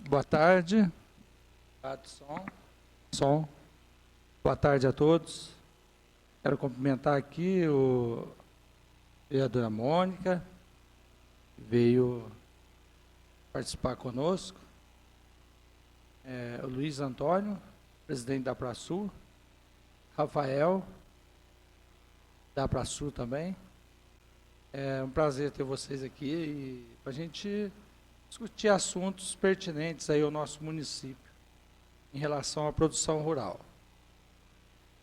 Boa tarde. Som. Boa tarde a todos. Quero cumprimentar aqui o vereadora Mônica, que veio participar conosco, o Luiz Antônio, presidente da Prasul, Rafael, da Prasul também. É um prazer ter vocês aqui para a gente discutir assuntos pertinentes aí ao nosso município em relação à produção rural.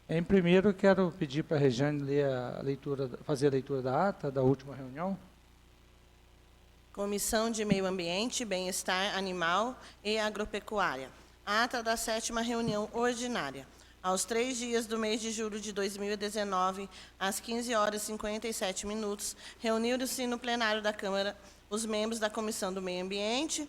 Em primeiro, eu quero pedir para a Regiane fazer a leitura da ata da última reunião. Comissão de Meio Ambiente, Bem-Estar Animal e Agropecuária. Ata da 7ª reunião ordinária. Aos 3 dias do mês de julho de 2019, às 15h57, reuniram-se no plenário da Câmara os membros da Comissão do Meio Ambiente,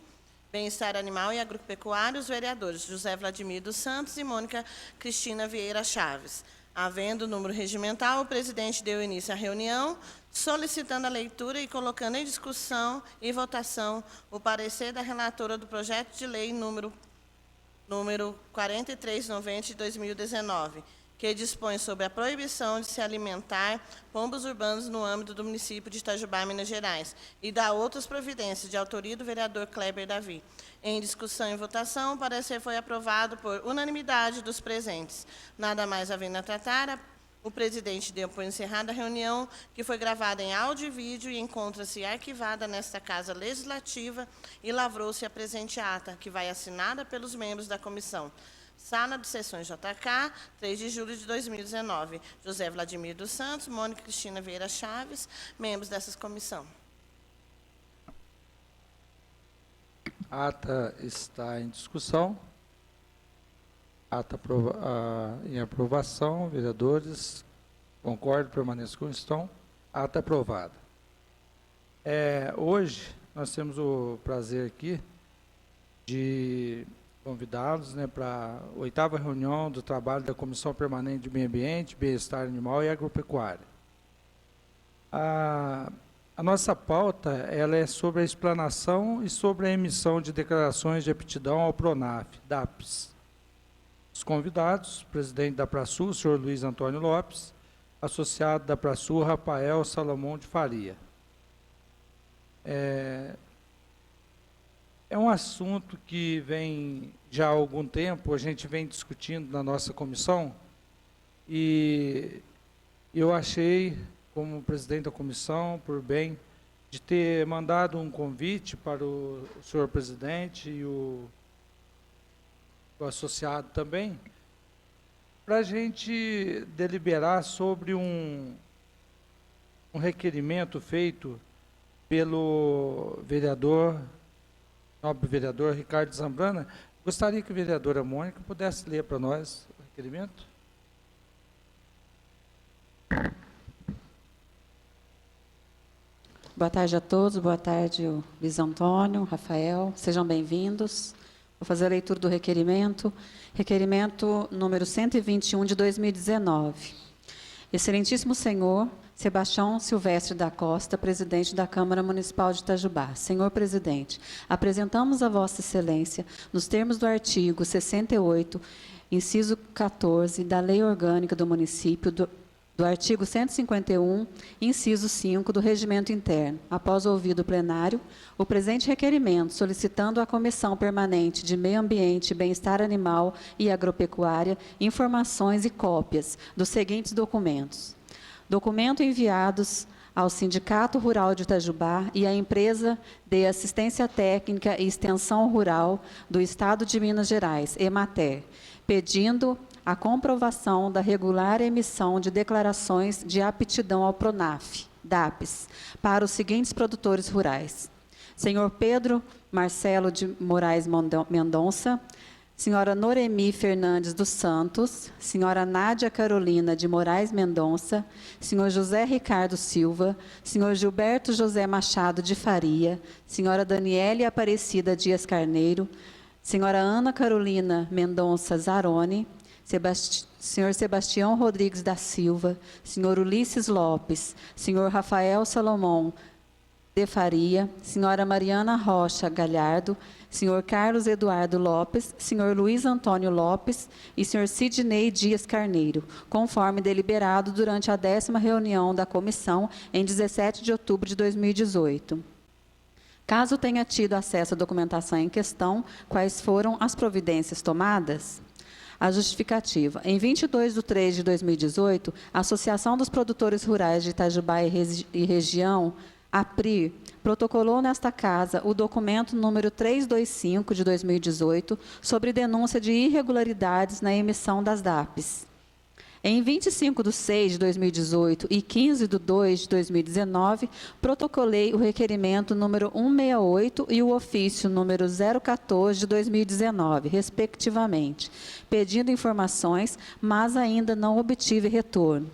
Bem-Estar Animal e Agropecuário, os vereadores José Vladimir dos Santos e Mônica Cristina Vieira Chaves. Havendo número regimental, o presidente deu início à reunião, solicitando a leitura e colocando em discussão e votação o parecer da relatora do projeto de lei número 4390 de 2019, que dispõe sobre a proibição de se alimentar pombos urbanos no âmbito do município de Itajubá, Minas Gerais, e da outras providências, de autoria do vereador Kleber Davi. Em discussão e votação, o parecer foi aprovado por unanimidade dos presentes. Nada mais havendo a tratar, o presidente deu por encerrada a reunião, que foi gravada em áudio e vídeo e encontra-se arquivada nesta Casa Legislativa, e lavrou-se a presente ata, que vai assinada pelos membros da comissão. Sala de Sessões JK, 3 de julho de 2019. José Vladimir dos Santos, Mônica Cristina Vieira Chaves, membros dessa comissão. A ata está em discussão. Ata em aprovação. Vereadores, concordo, permaneço como estão. Ata aprovada. Hoje, nós temos o prazer aqui de convidá-los, para a 8ª reunião do trabalho da Comissão Permanente de Meio Ambiente, Bem-Estar Animal e Agropecuária. A nossa pauta ela é sobre a explanação e sobre a emissão de declarações de aptidão ao PRONAF, DAPS. Os convidados, presidente da Prasul, o senhor Luiz Antônio Lopes, associado da Prasul, Rafael Salomão de Faria. É um assunto que vem já há algum tempo, a gente vem discutindo na nossa comissão, e eu achei, como presidente da comissão, por bem, de ter mandado um convite para o senhor presidente e o associado também, para a gente deliberar sobre um requerimento feito pelo nobre vereador Ricardo Zambrana. Gostaria que a vereadora Mônica pudesse ler para nós o requerimento. Boa tarde a todos, boa tarde, Luiz Antônio, Rafael, sejam bem-vindos. Vou fazer a leitura do requerimento número 121 de 2019. Excelentíssimo senhor Sebastião Silvestre da Costa, presidente da Câmara Municipal de Itajubá. Senhor presidente, apresentamos a Vossa Excelência, nos termos do artigo 68, inciso 14, da Lei Orgânica do Município, do artigo 151, inciso 5, do Regimento Interno, após ouvido o plenário, o presente requerimento, solicitando à Comissão Permanente de Meio Ambiente, Bem-Estar Animal e Agropecuária informações e cópias dos seguintes documentos. Documento enviados ao Sindicato Rural de Itajubá e à Empresa de Assistência Técnica e Extensão Rural do Estado de Minas Gerais, EMATER, pedindo a comprovação da regular emissão de declarações de aptidão ao PRONAF, DAPS, para os seguintes produtores rurais. Senhor Pedro Marcelo de Moraes Mendonça, senhora Noremi Fernandes dos Santos, senhora Nádia Carolina de Moraes Mendonça, senhor José Ricardo Silva, senhor Gilberto José Machado de Faria, senhora Daniele Aparecida Dias Carneiro, senhora Ana Carolina Mendonça Zaroni, senhor Sebastião Rodrigues da Silva, senhor Ulisses Lopes, senhor Rafael Salomão de Faria, senhora Mariana Rocha Galhardo, senhor Carlos Eduardo Lopes, senhor Luiz Antônio Lopes e senhor Sidney Dias Carneiro, conforme deliberado durante a 10ª reunião da comissão em 17 de outubro de 2018. Caso tenha tido acesso à documentação em questão, quais foram as providências tomadas? A justificativa. Em 22 de 3 de 2018, a Associação dos Produtores Rurais de Itajubá e Região, APRIR, protocolou nesta casa o documento número 325 de 2018 sobre denúncia de irregularidades na emissão das DAPs. Em 25 de 6 de 2018 e 15 de 2 de 2019, protocolei o requerimento número 168 e o ofício número 014 de 2019, respectivamente, pedindo informações, mas ainda não obtive retorno.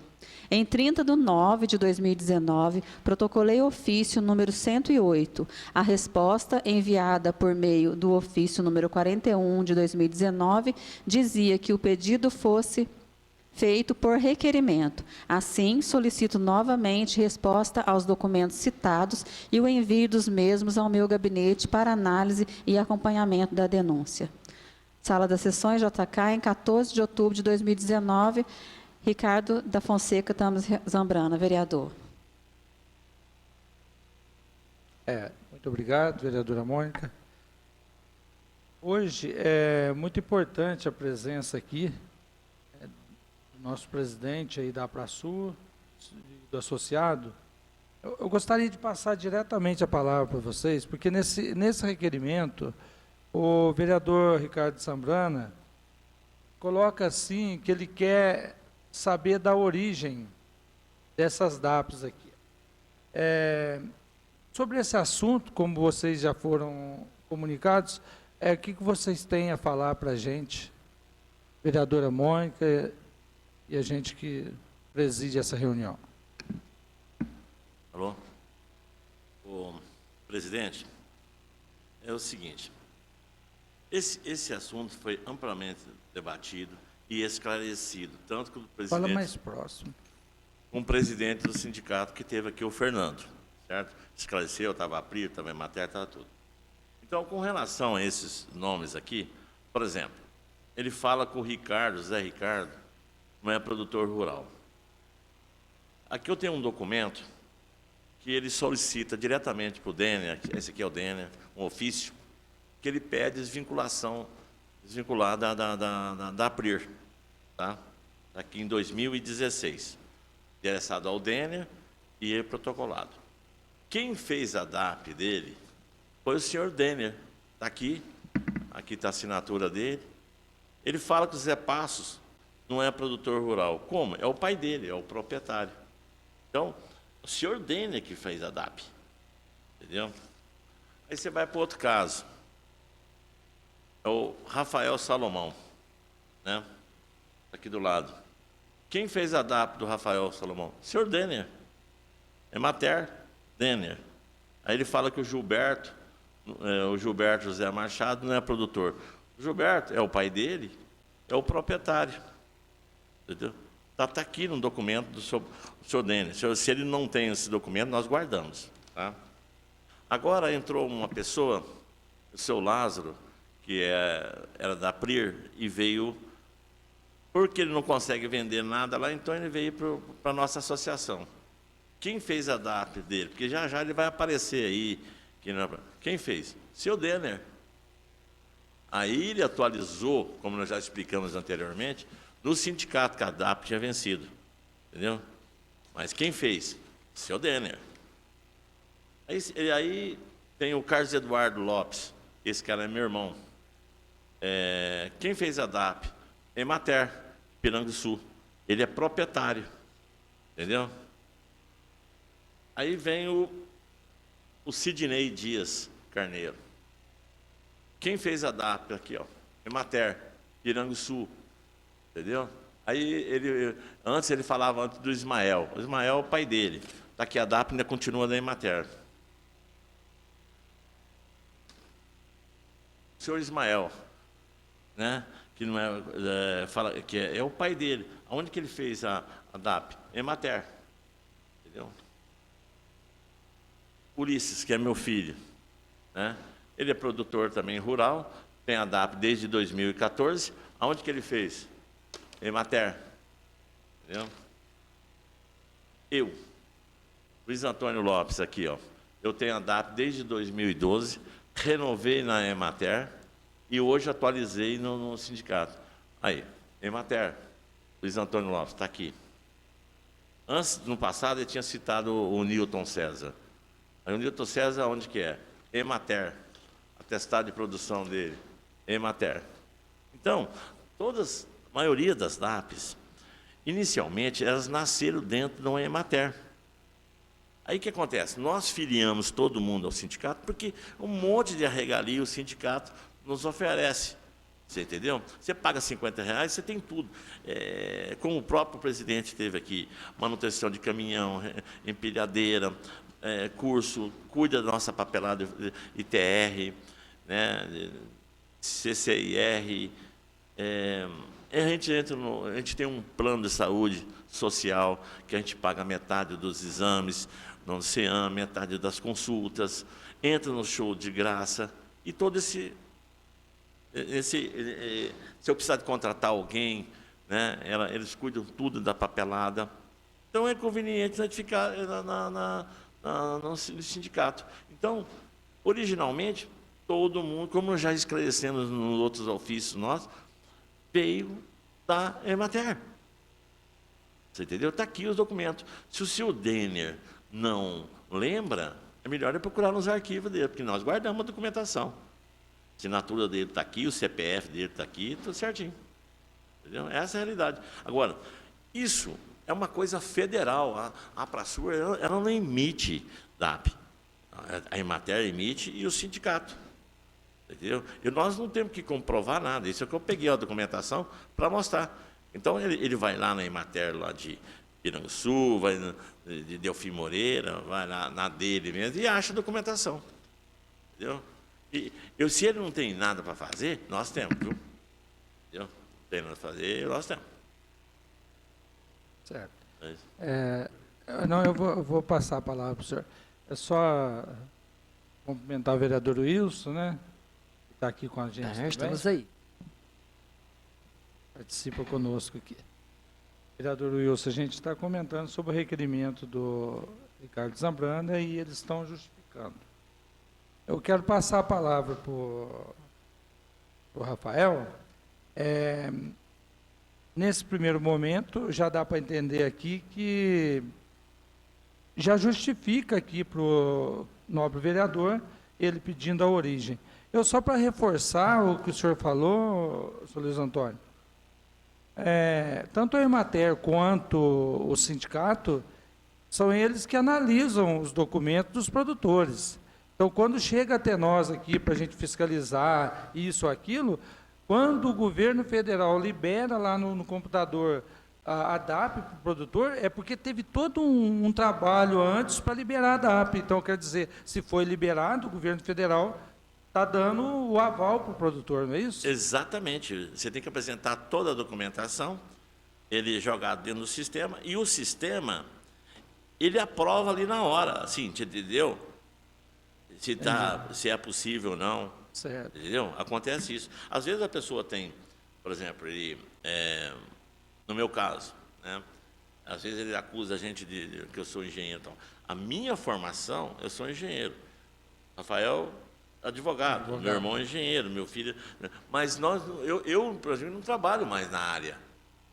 Em 30 de 9 de 2019, protocolei o ofício número 108. A resposta enviada por meio do ofício número 41 de 2019 dizia que o pedido fosse feito por requerimento. Assim, solicito novamente resposta aos documentos citados e o envio dos mesmos ao meu gabinete para análise e acompanhamento da denúncia. Sala das Sessões, JK, em 14 de outubro de 2019, Ricardo da Fonseca Tamos Zambrana, vereador. Muito obrigado, vereadora Mônica. Hoje é muito importante a presença aqui do nosso presidente aí da APRASUR, do associado. Eu gostaria de passar diretamente a palavra para vocês, porque nesse requerimento, o vereador Ricardo Zambrana coloca assim que ele quer saber da origem dessas DAPs aqui. Sobre esse assunto, como vocês já foram comunicados, o que vocês têm a falar para a gente, vereadora Mônica e a gente que preside essa reunião? Alô? O presidente, é o seguinte, esse assunto foi amplamente debatido e esclarecido, tanto com o presidente... Fala mais próximo. Com o presidente do sindicato que teve aqui, o Fernando, certo? Esclareceu, estava a PRIR, estava a Emater, estava tudo. Então, com relação a esses nomes aqui, por exemplo, ele fala com o Ricardo, Zé Ricardo, não é produtor rural. Aqui eu tenho um documento que ele solicita diretamente para o Dênia, esse aqui é o Dênia, um ofício, que ele pede desvinculada da PRIR, tá? Aqui em 2016, endereçado ao Dênia e protocolado. Quem fez a DAP dele foi o senhor Dênia, está aqui está a assinatura dele. Ele fala que o Zé Passos não é produtor rural. Como? É o pai dele, é o proprietário. Então, o senhor Dênia que fez a DAP, entendeu? Aí você vai para outro caso. É o Rafael Salomão, né? Aqui do lado. Quem fez a DAP do Rafael Salomão? O senhor Dênia. Emater, Dênia. Aí ele fala que o Gilberto José Machado não é produtor. O Gilberto é o pai dele, é o proprietário. Entendeu? Está aqui no documento do senhor Dênia. Se ele não tem esse documento, nós guardamos. Tá? Agora entrou uma pessoa, o seu Lázaro, que era da PRIR, e veio, porque ele não consegue vender nada lá, então ele veio para a nossa associação. Quem fez a DAP dele? Porque já já ele vai aparecer aí. Quem fez? Seu Denner. Aí ele atualizou, como nós já explicamos anteriormente, no sindicato que a DAP tinha vencido. Entendeu? Mas quem fez? Seu Denner. Aí tem o Carlos Eduardo Lopes. Esse cara é meu irmão. Quem fez a DAP? Emater, Piranguçu. Ele é proprietário. Entendeu? Aí vem o Sidney Dias Carneiro. Quem fez a DAP aqui, ó? Emater, Piranguçu. Entendeu? Aí antes ele falava do Ismael. O Ismael é o pai dele. Está aqui a DAP, ainda continua da Emater. O senhor Ismael, né? Que não fala que é o pai dele. Aonde que ele fez a DAP? Emater. Entendeu? Ulisses, que é meu filho, né? Ele é produtor também rural, tem a DAP desde 2014. Aonde que ele fez? Emater. Entendeu? Eu, Luiz Antônio Lopes, aqui, ó. Eu tenho a DAP desde 2012, renovei na Emater e hoje atualizei no sindicato. Aí, Emater, Luiz Antônio Lopes, está aqui. Antes, no passado, ele tinha citado o Newton César. Aí o Newton César, onde que é? Emater. Atestado de produção dele. Emater. Então, a maioria das DAPs, inicialmente, elas nasceram dentro de uma Emater. Aí o que acontece? Nós filiamos todo mundo ao sindicato, porque um monte de regalia o sindicato nos oferece. Você entendeu? Você paga R$50, você tem tudo. Como o próprio presidente teve aqui, manutenção de caminhão, empilhadeira, curso, cuida da nossa papelada ITR, né, CCIR. A gente tem um plano de saúde social, que a gente paga metade dos exames, no CEAM, metade das consultas, entra no show de graça, e todo se eu precisar de contratar alguém, né, eles cuidam tudo da papelada. Então, é conveniente a gente ficar no sindicato. Então, originalmente, todo mundo, como já esclarecemos nos outros ofícios nossos, veio da Emater. Você entendeu? Está aqui os documentos. Se o seu Denner não lembra, é melhor procurar nos arquivos dele, porque nós guardamos a documentação. A assinatura dele está aqui, o CPF dele está aqui, tudo certinho. Entendeu? Essa é a realidade. Agora, isso é uma coisa federal. A Praçur, ela não emite DAP. A Emater emite e o sindicato. Entendeu? E nós não temos que comprovar nada. Isso é que eu peguei a documentação para mostrar. Então, ele vai lá na Emater, lá de Piranguçu, vai de Delfim Moreira, vai lá na dele mesmo e acha a documentação. Entendeu? Se ele não tem nada para fazer, nós temos, viu? Entendeu? Não tem nada para fazer, nós temos. Certo. Não, eu vou passar a palavra para o senhor. É só cumprimentar o vereador Wilson, né? Que está aqui com a gente também. Estamos aí. Participa conosco aqui. Vereador Wilson, a gente está comentando sobre o requerimento do Ricardo Zambrana e eles estão justificando. Eu quero passar a palavra para o Rafael. Nesse primeiro momento, já dá para entender aqui que já justifica aqui para o nobre vereador ele pedindo a origem. Eu só para reforçar o que o senhor falou, senhor Luiz Antônio, tanto a Emater quanto o sindicato são eles que analisam os documentos dos produtores. Então, quando chega até nós aqui para a gente fiscalizar isso ou aquilo, quando o governo federal libera lá no computador a DAP para o produtor, é porque teve todo um trabalho antes para liberar a DAP. Então, quer dizer, se foi liberado, o governo federal está dando o aval para o produtor, não é isso? Exatamente. Você tem que apresentar toda a documentação, ele é jogado dentro do sistema, e o sistema, ele aprova ali na hora, assim, entendeu? Se é possível ou não. Certo. Entendeu? Acontece isso. Às vezes a pessoa tem, por exemplo, no meu caso, né? Às vezes ele acusa a gente de que eu sou engenheiro. Então, a minha formação, eu sou engenheiro. Rafael, advogado. Meu irmão é engenheiro, meu filho. Mas eu, por exemplo, não trabalho mais na área.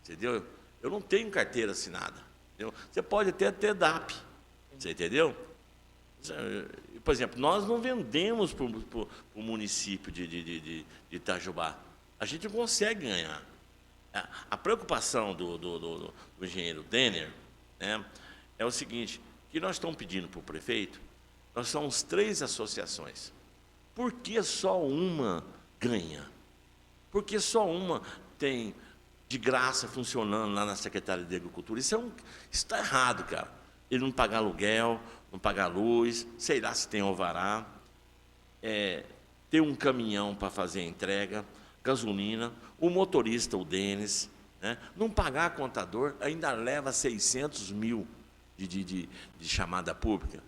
Entendeu? Eu não tenho carteira assinada. Entendeu? Você pode até ter DAP. Você entendeu? Por exemplo, nós não vendemos para o município de Itajubá. A gente não consegue ganhar. A preocupação do engenheiro Denner, né, é o seguinte, que nós estamos pedindo para o prefeito, nós somos 3 associações. Por que só uma ganha? Por que só uma tem de graça funcionando lá na Secretaria de Agricultura? Isso está errado, cara. Ele não pagar aluguel, não pagar luz, sei lá se tem alvará, ter um caminhão para fazer a entrega, gasolina, o motorista, o Denis, né, não pagar contador, ainda leva 600 mil de chamada pública.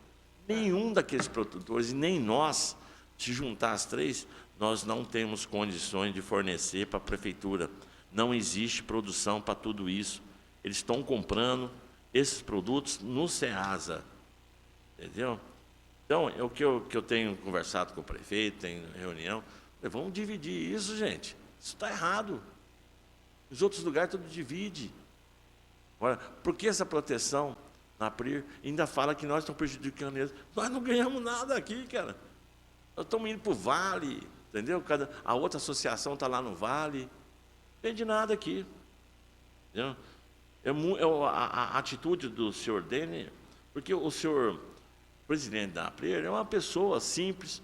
Nenhum daqueles produtores, e nem nós, se juntar as três, nós não temos condições de fornecer para a prefeitura. Não existe produção para tudo isso. Eles estão comprando esses produtos no Ceasa, entendeu? Então, é o que eu tenho conversado com o prefeito, tem reunião, vamos dividir isso, gente. Isso está errado. Os outros lugares tudo divide. Agora, por que essa proteção na PRIR ainda fala que nós estamos prejudicando eles? Nós não ganhamos nada aqui, cara. Nós estamos indo para o Vale, entendeu? A outra associação está lá no Vale. Não vende nada aqui. Entendeu? A atitude do senhor Dene, porque o senhor presidente da PRIR é uma pessoa simples,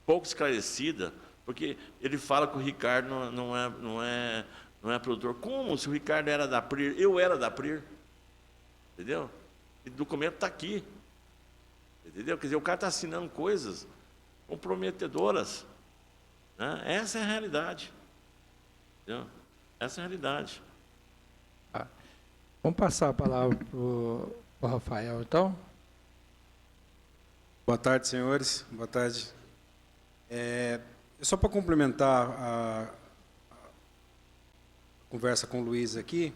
pouco esclarecida, porque ele fala que o Ricardo não é produtor. Como? Se o Ricardo era da PRIR, eu era da PRIR. Entendeu? E o documento está aqui. Entendeu? Quer dizer, o cara está assinando coisas comprometedoras. Né? Essa é a realidade. Entendeu? Essa é a realidade. Vamos passar a palavra para o Rafael, então. Boa tarde, senhores. Boa tarde. Só para complementar a conversa com o Luiz aqui,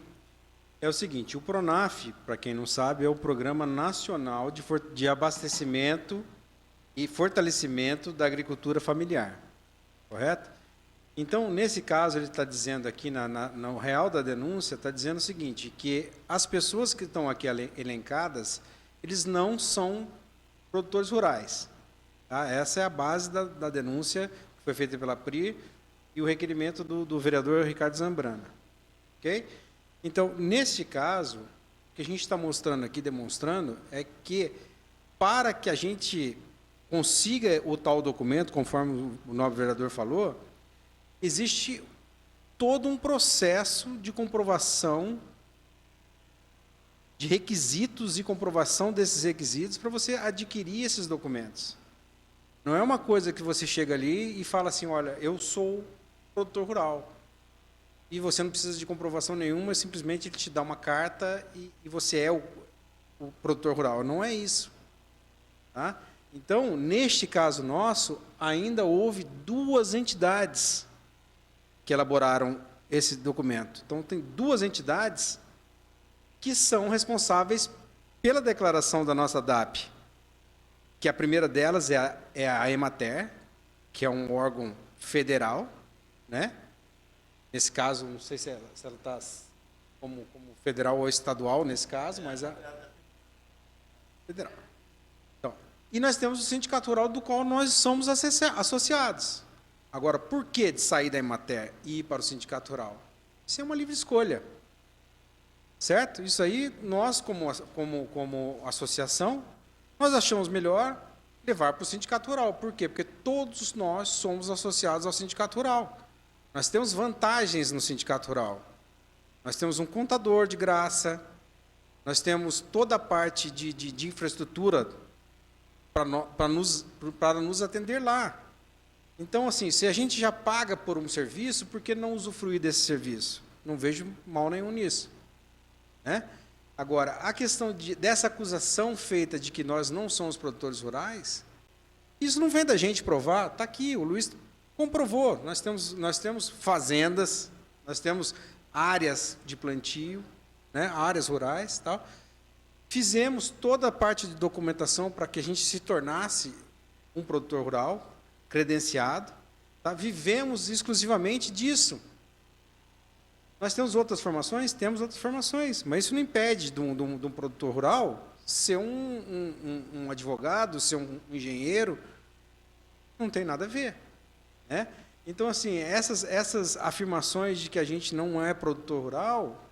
é o seguinte: o PRONAF, para quem não sabe, é o Programa Nacional de Abastecimento e Fortalecimento da Agricultura Familiar, correto? Então, nesse caso, ele está dizendo aqui, no real da denúncia, está dizendo o seguinte, que as pessoas que estão aqui elencadas, eles não são produtores rurais. Tá? Essa é a base da denúncia que foi feita pela PRI e o requerimento do vereador Ricardo Zambrana. Ok? Então, neste caso, o que a gente está mostrando aqui, demonstrando, é que para que a gente consiga o tal documento, conforme o nobre vereador falou, existe todo um processo de comprovação, de requisitos e comprovação desses requisitos para você adquirir esses documentos. Não é uma coisa que você chega ali e fala assim, olha, eu sou produtor rural. E você não precisa de comprovação nenhuma, simplesmente ele te dá uma carta e você é o produtor rural. Não é isso. Tá? Então, neste caso nosso, ainda houve 2 entidades que elaboraram esse documento. Então, tem 2 entidades que são responsáveis pela declaração da nossa DAP, que a primeira delas é a Emater, que é um órgão federal, né? Nesse caso, não sei se ela está como federal ou estadual, nesse caso, mas é federal. Então, e nós temos o Sindicato Rural, do qual nós somos associados. Agora, por que de sair da Emater e ir para o Sindicato Rural? Isso é uma livre escolha. Certo? Isso aí, nós, como associação, nós achamos melhor levar para o Sindicato Rural. Por quê? Porque todos nós somos associados ao Sindicato Rural. Nós temos vantagens no Sindicato Rural. Nós temos um contador de graça, nós temos toda a parte de infraestrutura para nos atender lá. Então, assim, se a gente já paga por um serviço, por que não usufruir desse serviço? Não vejo mal nenhum nisso. Né? Agora, a questão dessa acusação feita de que nós não somos produtores rurais, isso não vem da gente provar, está aqui, o Luiz comprovou. Nós temos fazendas, nós temos áreas de plantio, né, áreas rurais, tal. Fizemos toda a parte de documentação para que a gente se tornasse um produtor rural, credenciado, tá? Vivemos exclusivamente disso. Nós temos outras formações? Temos outras formações, mas isso não impede de um produtor rural ser um advogado, ser um engenheiro, não tem nada a ver. Né? Então, assim, essas afirmações de que a gente não é produtor rural,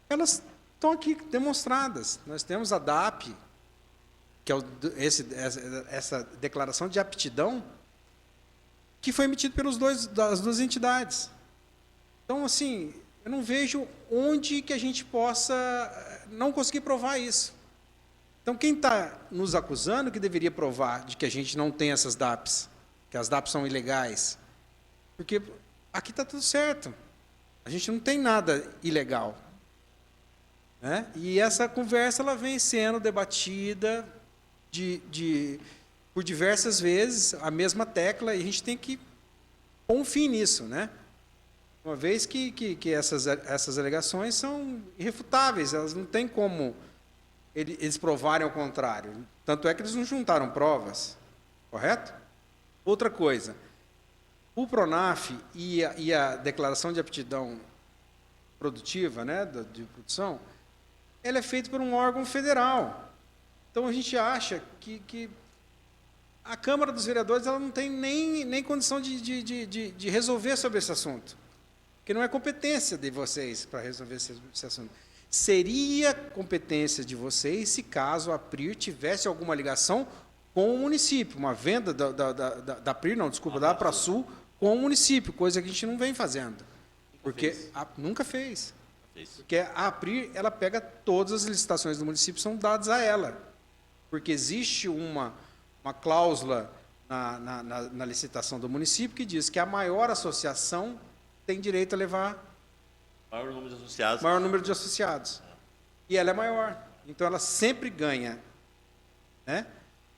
elas estão aqui demonstradas. Nós temos a DAP, que é essa declaração de aptidão, que foi emitido das duas entidades. Então, assim, eu não vejo onde que a gente possa não conseguir provar isso. Então, quem está nos acusando que deveria provar de que a gente não tem essas DAPs, que as DAPs são ilegais, porque aqui está tudo certo. A gente não tem nada ilegal. né? E essa conversa ela vem sendo debatida por diversas vezes, a mesma tecla, e a gente tem que pôr um fim nisso, né? Uma vez que essas alegações são irrefutáveis, elas não têm como eles provarem ao contrário. Tanto é que eles não juntaram provas, correto? Outra coisa, o PRONAF e a declaração de aptidão produtiva, né, de produção, ela é feita por um órgão federal. Então, a gente acha que a Câmara dos Vereadores ela não tem nem condição de resolver sobre esse assunto, porque não é competência de vocês para resolver esse assunto. Seria competência de vocês se caso a PRIR tivesse alguma ligação com o município, uma venda da PRIR, não, desculpa, da APRASUL com o município, coisa que a gente não vem fazendo. Porque nunca fez. Porque a APRIR, ela pega todas as licitações do município, são dadas a ela. Porque existe uma cláusula na licitação do município que diz que a maior associação tem direito a levar Maior número de associados. maior número de associados. E ela é maior. Então, ela sempre ganha, né?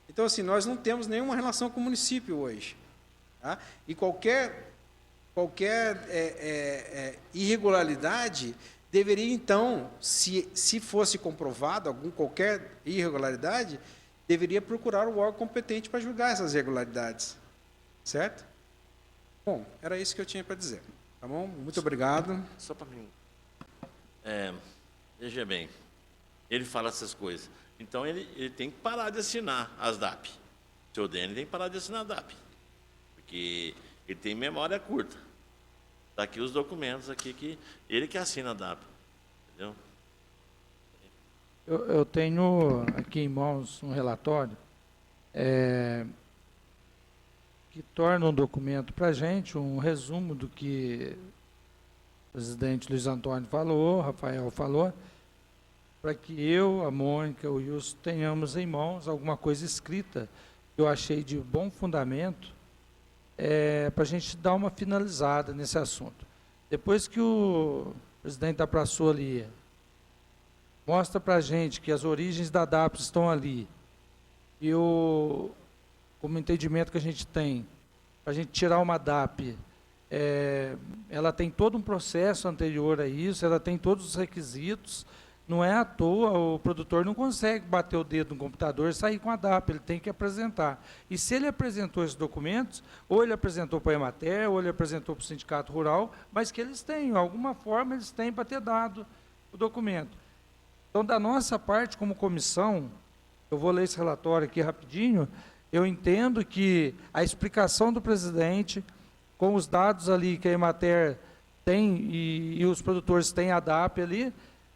Então, assim, nós não temos nenhuma relação com o município hoje. Tá? E qualquer irregularidade deveria, então, se fosse comprovado qualquer irregularidade, deveria procurar o órgão competente para julgar essas irregularidades. Certo? Bom, era isso que eu tinha para dizer. Tá bom? Muito obrigado. Só para mim. Veja bem, ele fala essas coisas. Então, ele tem que parar de assinar as DAP. O senhor Dene tem que parar de assinar a DAP. Porque ele tem memória curta. Está aqui os documentos aqui que ele que assina a DAP. Entendeu? Eu tenho aqui em mãos um relatório que torna um documento para a gente, um resumo do que o presidente Luiz Antônio falou, Rafael falou, para que eu, a Mônica, o Wilson tenhamos em mãos alguma coisa escrita que eu achei de bom fundamento para a gente dar uma finalizada nesse assunto. Depois que o presidente da Praçul ali mostra para a gente que as origens da DAPS estão ali, e como entendimento que a gente tem, para a gente tirar uma DAP, ela tem todo um processo anterior a isso, ela tem todos os requisitos, não é à toa, o produtor não consegue bater o dedo no computador e sair com a DAP, ele tem que apresentar. E se ele apresentou esses documentos, ou ele apresentou para a Emater, ou ele apresentou para o Sindicato Rural, mas que eles têm, de alguma forma, eles têm para ter dado o documento. Então, da nossa parte, como comissão, eu vou ler esse relatório aqui rapidinho, eu entendo que a explicação do presidente, com os dados ali que a Emater tem e os produtores têm a DAP ali,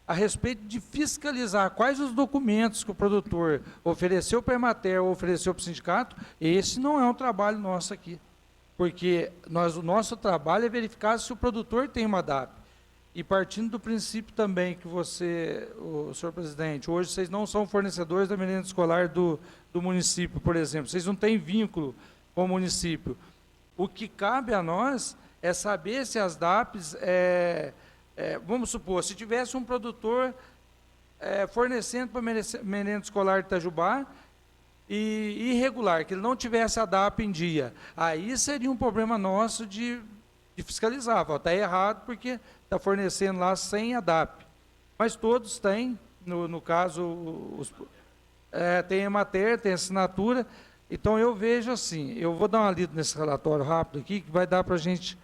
a respeito de fiscalizar quais os documentos que o produtor ofereceu para a Emater ou ofereceu para o sindicato, esse não é um trabalho nosso aqui. Porque o nosso trabalho é verificar se o produtor tem uma DAP. E partindo do princípio também que o senhor presidente, hoje vocês não são fornecedores da merenda escolar do município, por exemplo, vocês não têm vínculo com o município. O que cabe a nós é saber se as DAPs, vamos supor, se tivesse um produtor fornecendo para a merenda escolar de Itajubá e irregular, que ele não tivesse a DAP em dia, aí seria um problema nosso de fiscalizar, está errado porque está fornecendo lá sem a DAP. Mas todos têm, no caso, tem a Emater, tem assinatura. Então, eu vejo assim, eu vou dar uma lida nesse relatório rápido aqui, que vai dar para a gente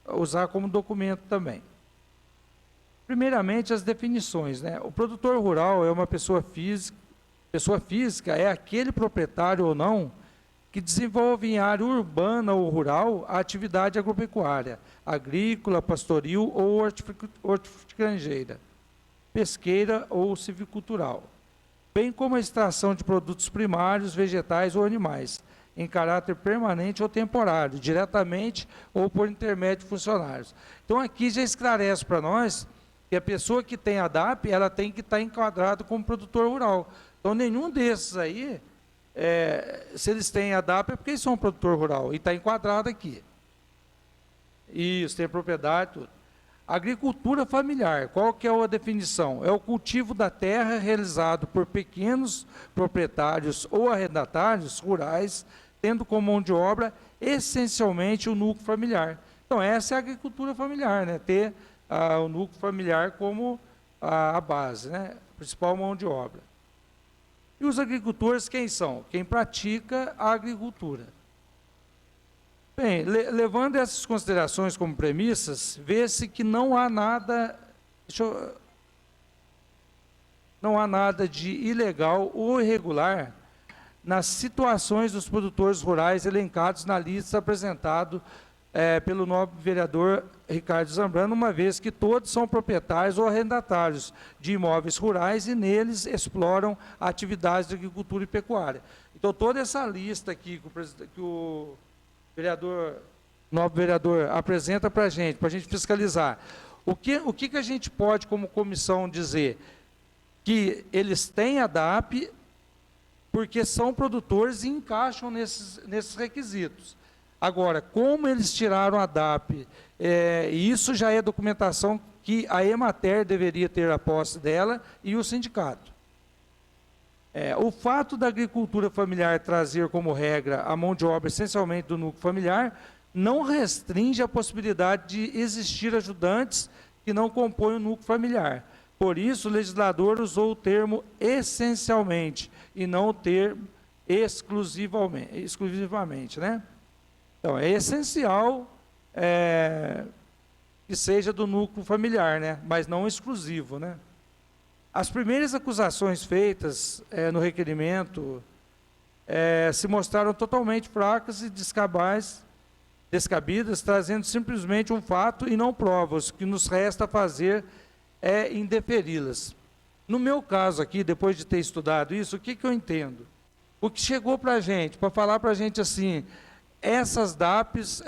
usar como documento também. Primeiramente, as definições, né? O produtor rural é uma pessoa física. Pessoa física é aquele proprietário ou não que desenvolve em área urbana ou rural a atividade agropecuária, agrícola, pastoril ou hortifrutigranjeira, pesqueira ou silvicultural, bem como a extração de produtos primários, vegetais ou animais, em caráter permanente ou temporário, diretamente ou por intermédio de funcionários. Então, aqui já esclarece para nós que a pessoa que tem a DAP, ela tem que estar enquadrada como produtor rural. Então, nenhum desses aí, se eles têm a DAP, é porque eles são um produtor rural, e está enquadrado aqui. Isso, tem propriedade, tudo. Agricultura familiar, qual que é a definição? É o cultivo da terra realizado por pequenos proprietários ou arrendatários rurais, tendo como mão de obra essencialmente o núcleo familiar. Então, essa é a agricultura familiar, né? Ter o núcleo familiar como a base, né? A principal mão de obra. E os agricultores quem são? Quem pratica a agricultura. Bem, levando essas considerações como premissas, vê-se que não há nada, não há nada de ilegal ou irregular nas situações dos produtores rurais elencados na lista apresentada pelo nobre vereador Ricardo Zambrano, uma vez que todos são proprietários ou arrendatários de imóveis rurais e neles exploram atividades de agricultura e pecuária. Então, toda essa lista aqui que o nobre vereador apresenta para a gente fiscalizar. O que a gente pode, como comissão, dizer? Que eles têm a DAP porque são produtores e encaixam nesses requisitos. Agora, como eles tiraram a DAP, isso já é documentação que a Emater deveria ter a posse dela e o sindicato. O fato da agricultura familiar trazer como regra a mão de obra essencialmente do núcleo familiar não restringe a possibilidade de existir ajudantes que não compõem o núcleo familiar. Por isso, o legislador usou o termo essencialmente e não o termo exclusivamente, né? Então, é essencial que seja do núcleo familiar, né? Mas não exclusivo, né? As primeiras acusações feitas no requerimento se mostraram totalmente fracas e descabidas, trazendo simplesmente um fato e não provas. O que nos resta fazer é indeferi-las. No meu caso aqui, depois de ter estudado isso, o que eu entendo? O que chegou para a gente, para falar para a gente assim, essas DAPs,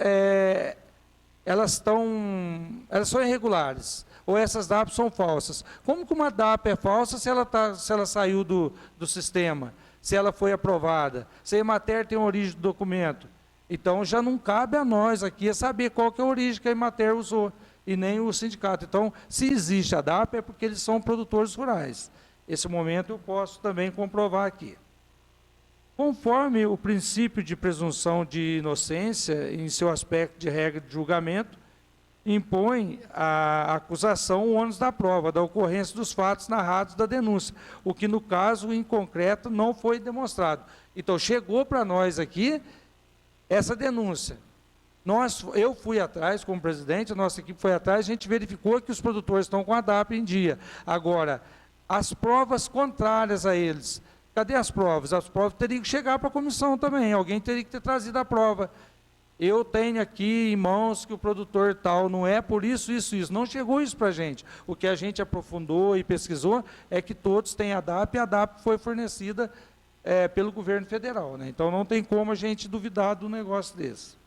elas são irregulares, ou essas DAPs são falsas. Como que uma DAP é falsa se ela saiu do sistema, se ela foi aprovada, se a Emater tem a origem do documento? Então, já não cabe a nós aqui saber qual que é a origem que a Emater usou, e nem o sindicato. Então, se existe a DAP, é porque eles são produtores rurais. Esse momento eu posso também comprovar aqui. Conforme o princípio de presunção de inocência, em seu aspecto de regra de julgamento, impõe à acusação o ônus da prova, da ocorrência dos fatos narrados da denúncia, o que, no caso, em concreto, não foi demonstrado. Então, chegou para nós aqui essa denúncia. Eu fui atrás, como presidente, a nossa equipe foi atrás, a gente verificou que os produtores estão com a DAP em dia. Agora, as provas contrárias a eles, cadê as provas? As provas teriam que chegar para a comissão também, alguém teria que ter trazido a prova. Eu tenho aqui em mãos que o produtor tal não é por isso. Não chegou isso para a gente. O que a gente aprofundou e pesquisou é que todos têm a DAP, e a DAP foi fornecida pelo governo federal, né? Então, não tem como a gente duvidar do negócio desse.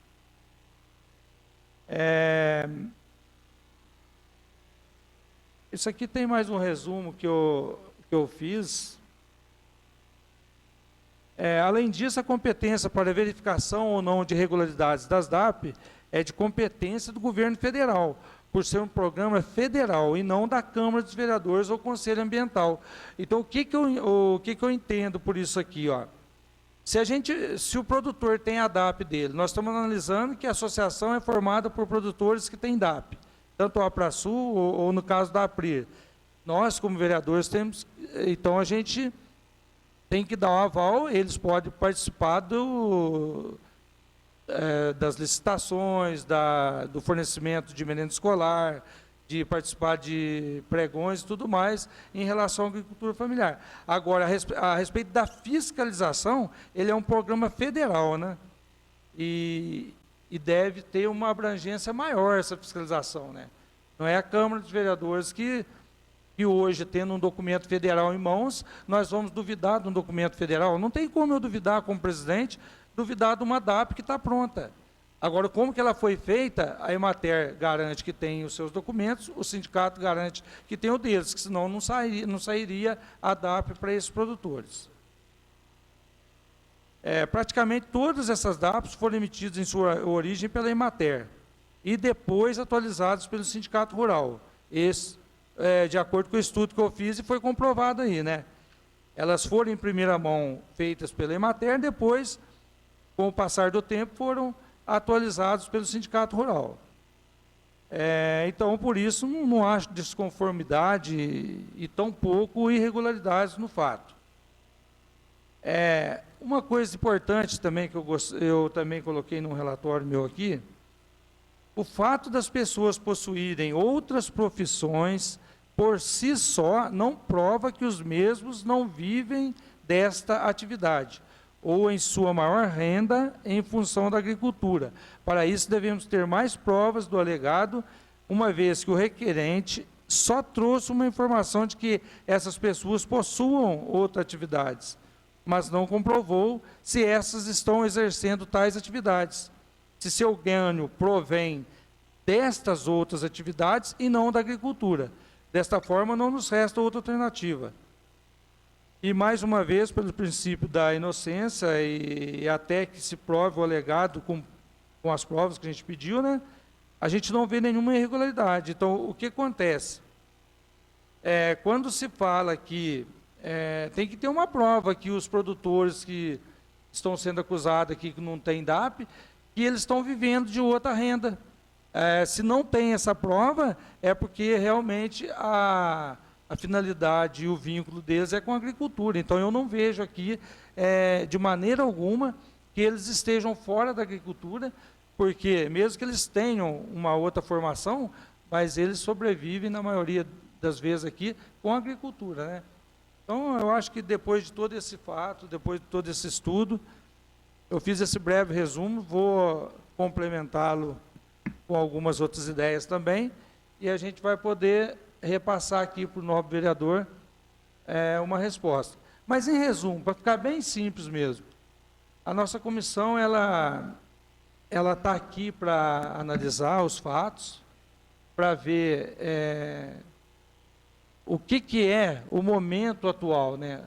Isso aqui tem mais um resumo que eu fiz. Além disso, a competência para verificação ou não de irregularidades das DAP é de competência do governo federal, por ser um programa federal e não da Câmara dos Vereadores ou Conselho Ambiental. Então, o que eu entendo por isso aqui? Ó? Se o produtor tem a DAP dele, nós estamos analisando que a associação é formada por produtores que têm DAP, tanto a APRASUL ou no caso da APRIR. Nós, como vereadores, temos, então a gente tem que dar um aval, eles podem participar das licitações, do fornecimento de merenda escolar, de participar de pregões e tudo mais em relação à agricultura familiar. Agora, a respeito da fiscalização, ele é um programa federal, né? E deve ter uma abrangência maior essa fiscalização, né? Não é a Câmara dos Vereadores que hoje, tendo um documento federal em mãos, nós vamos duvidar de um documento federal. Não tem como eu duvidar, como presidente, duvidar de uma DAP que está pronta. Agora, como que ela foi feita, a Emater garante que tem os seus documentos, o sindicato garante que tem o deles, que senão não sairia a DAP para esses produtores. Praticamente todas essas DAPs foram emitidas em sua origem pela Emater. e depois atualizados pelo Sindicato Rural. Esse, de acordo com o estudo que eu fiz, e foi comprovado aí, né? Elas foram em primeira mão feitas pela Emater, depois, com o passar do tempo, foram atualizados pelo Sindicato Rural. Então, por isso, não acho desconformidade e tampouco irregularidades no fato. Uma coisa importante também, que eu também coloquei num relatório meu aqui, o fato das pessoas possuírem outras profissões, por si só, não prova que os mesmos não vivem desta atividade, ou em sua maior renda em função da agricultura. Para isso, devemos ter mais provas do alegado, uma vez que o requerente só trouxe uma informação de que essas pessoas possuam outras atividades, mas não comprovou se essas estão exercendo tais atividades, se seu ganho provém destas outras atividades e não da agricultura. Desta forma, não nos resta outra alternativa. E, mais uma vez, pelo princípio da inocência e até que se prove o alegado com as provas que a gente pediu, né, a gente não vê nenhuma irregularidade. Então, o que acontece? Quando se fala que tem que ter uma prova que os produtores que estão sendo acusados aqui que não têm DAP, que eles estão vivendo de outra renda. Se não tem essa prova, é porque realmente a finalidade e o vínculo deles é com a agricultura. Então, eu não vejo aqui, de maneira alguma, que eles estejam fora da agricultura, porque mesmo que eles tenham uma outra formação, mas eles sobrevivem, na maioria das vezes aqui, com a agricultura, né? Então, eu acho que depois de todo esse fato, depois de todo esse estudo, eu fiz esse breve resumo, vou complementá-lo com algumas outras ideias também, e a gente vai poder repassar aqui para o novo vereador uma resposta. Mas, em resumo, para ficar bem simples mesmo, a nossa comissão ela está aqui para analisar os fatos, para ver o que é o momento atual, né?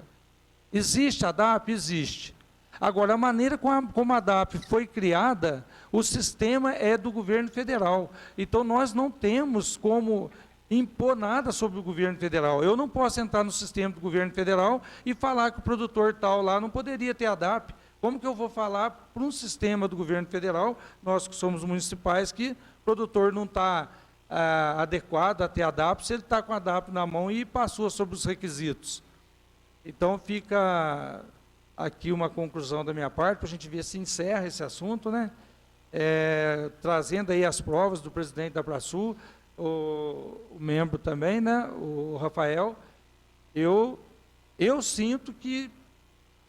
Existe a DAP? Existe. Agora, a maneira como a DAP foi criada, o sistema é do governo federal. Então, nós não temos como impor nada sobre o governo federal. Eu não posso entrar no sistema do governo federal e falar que o produtor tal lá não poderia ter a DAP. Como que eu vou falar para um sistema do governo federal, nós que somos municipais, que o produtor não está adequado a ter a DAP, se ele está com a DAP na mão e passou sobre os requisitos? Então, fica aqui uma conclusão da minha parte, para a gente ver se encerra esse assunto, né? Trazendo aí as provas do presidente da Abrasul, o membro também, né, o Rafael. Eu sinto que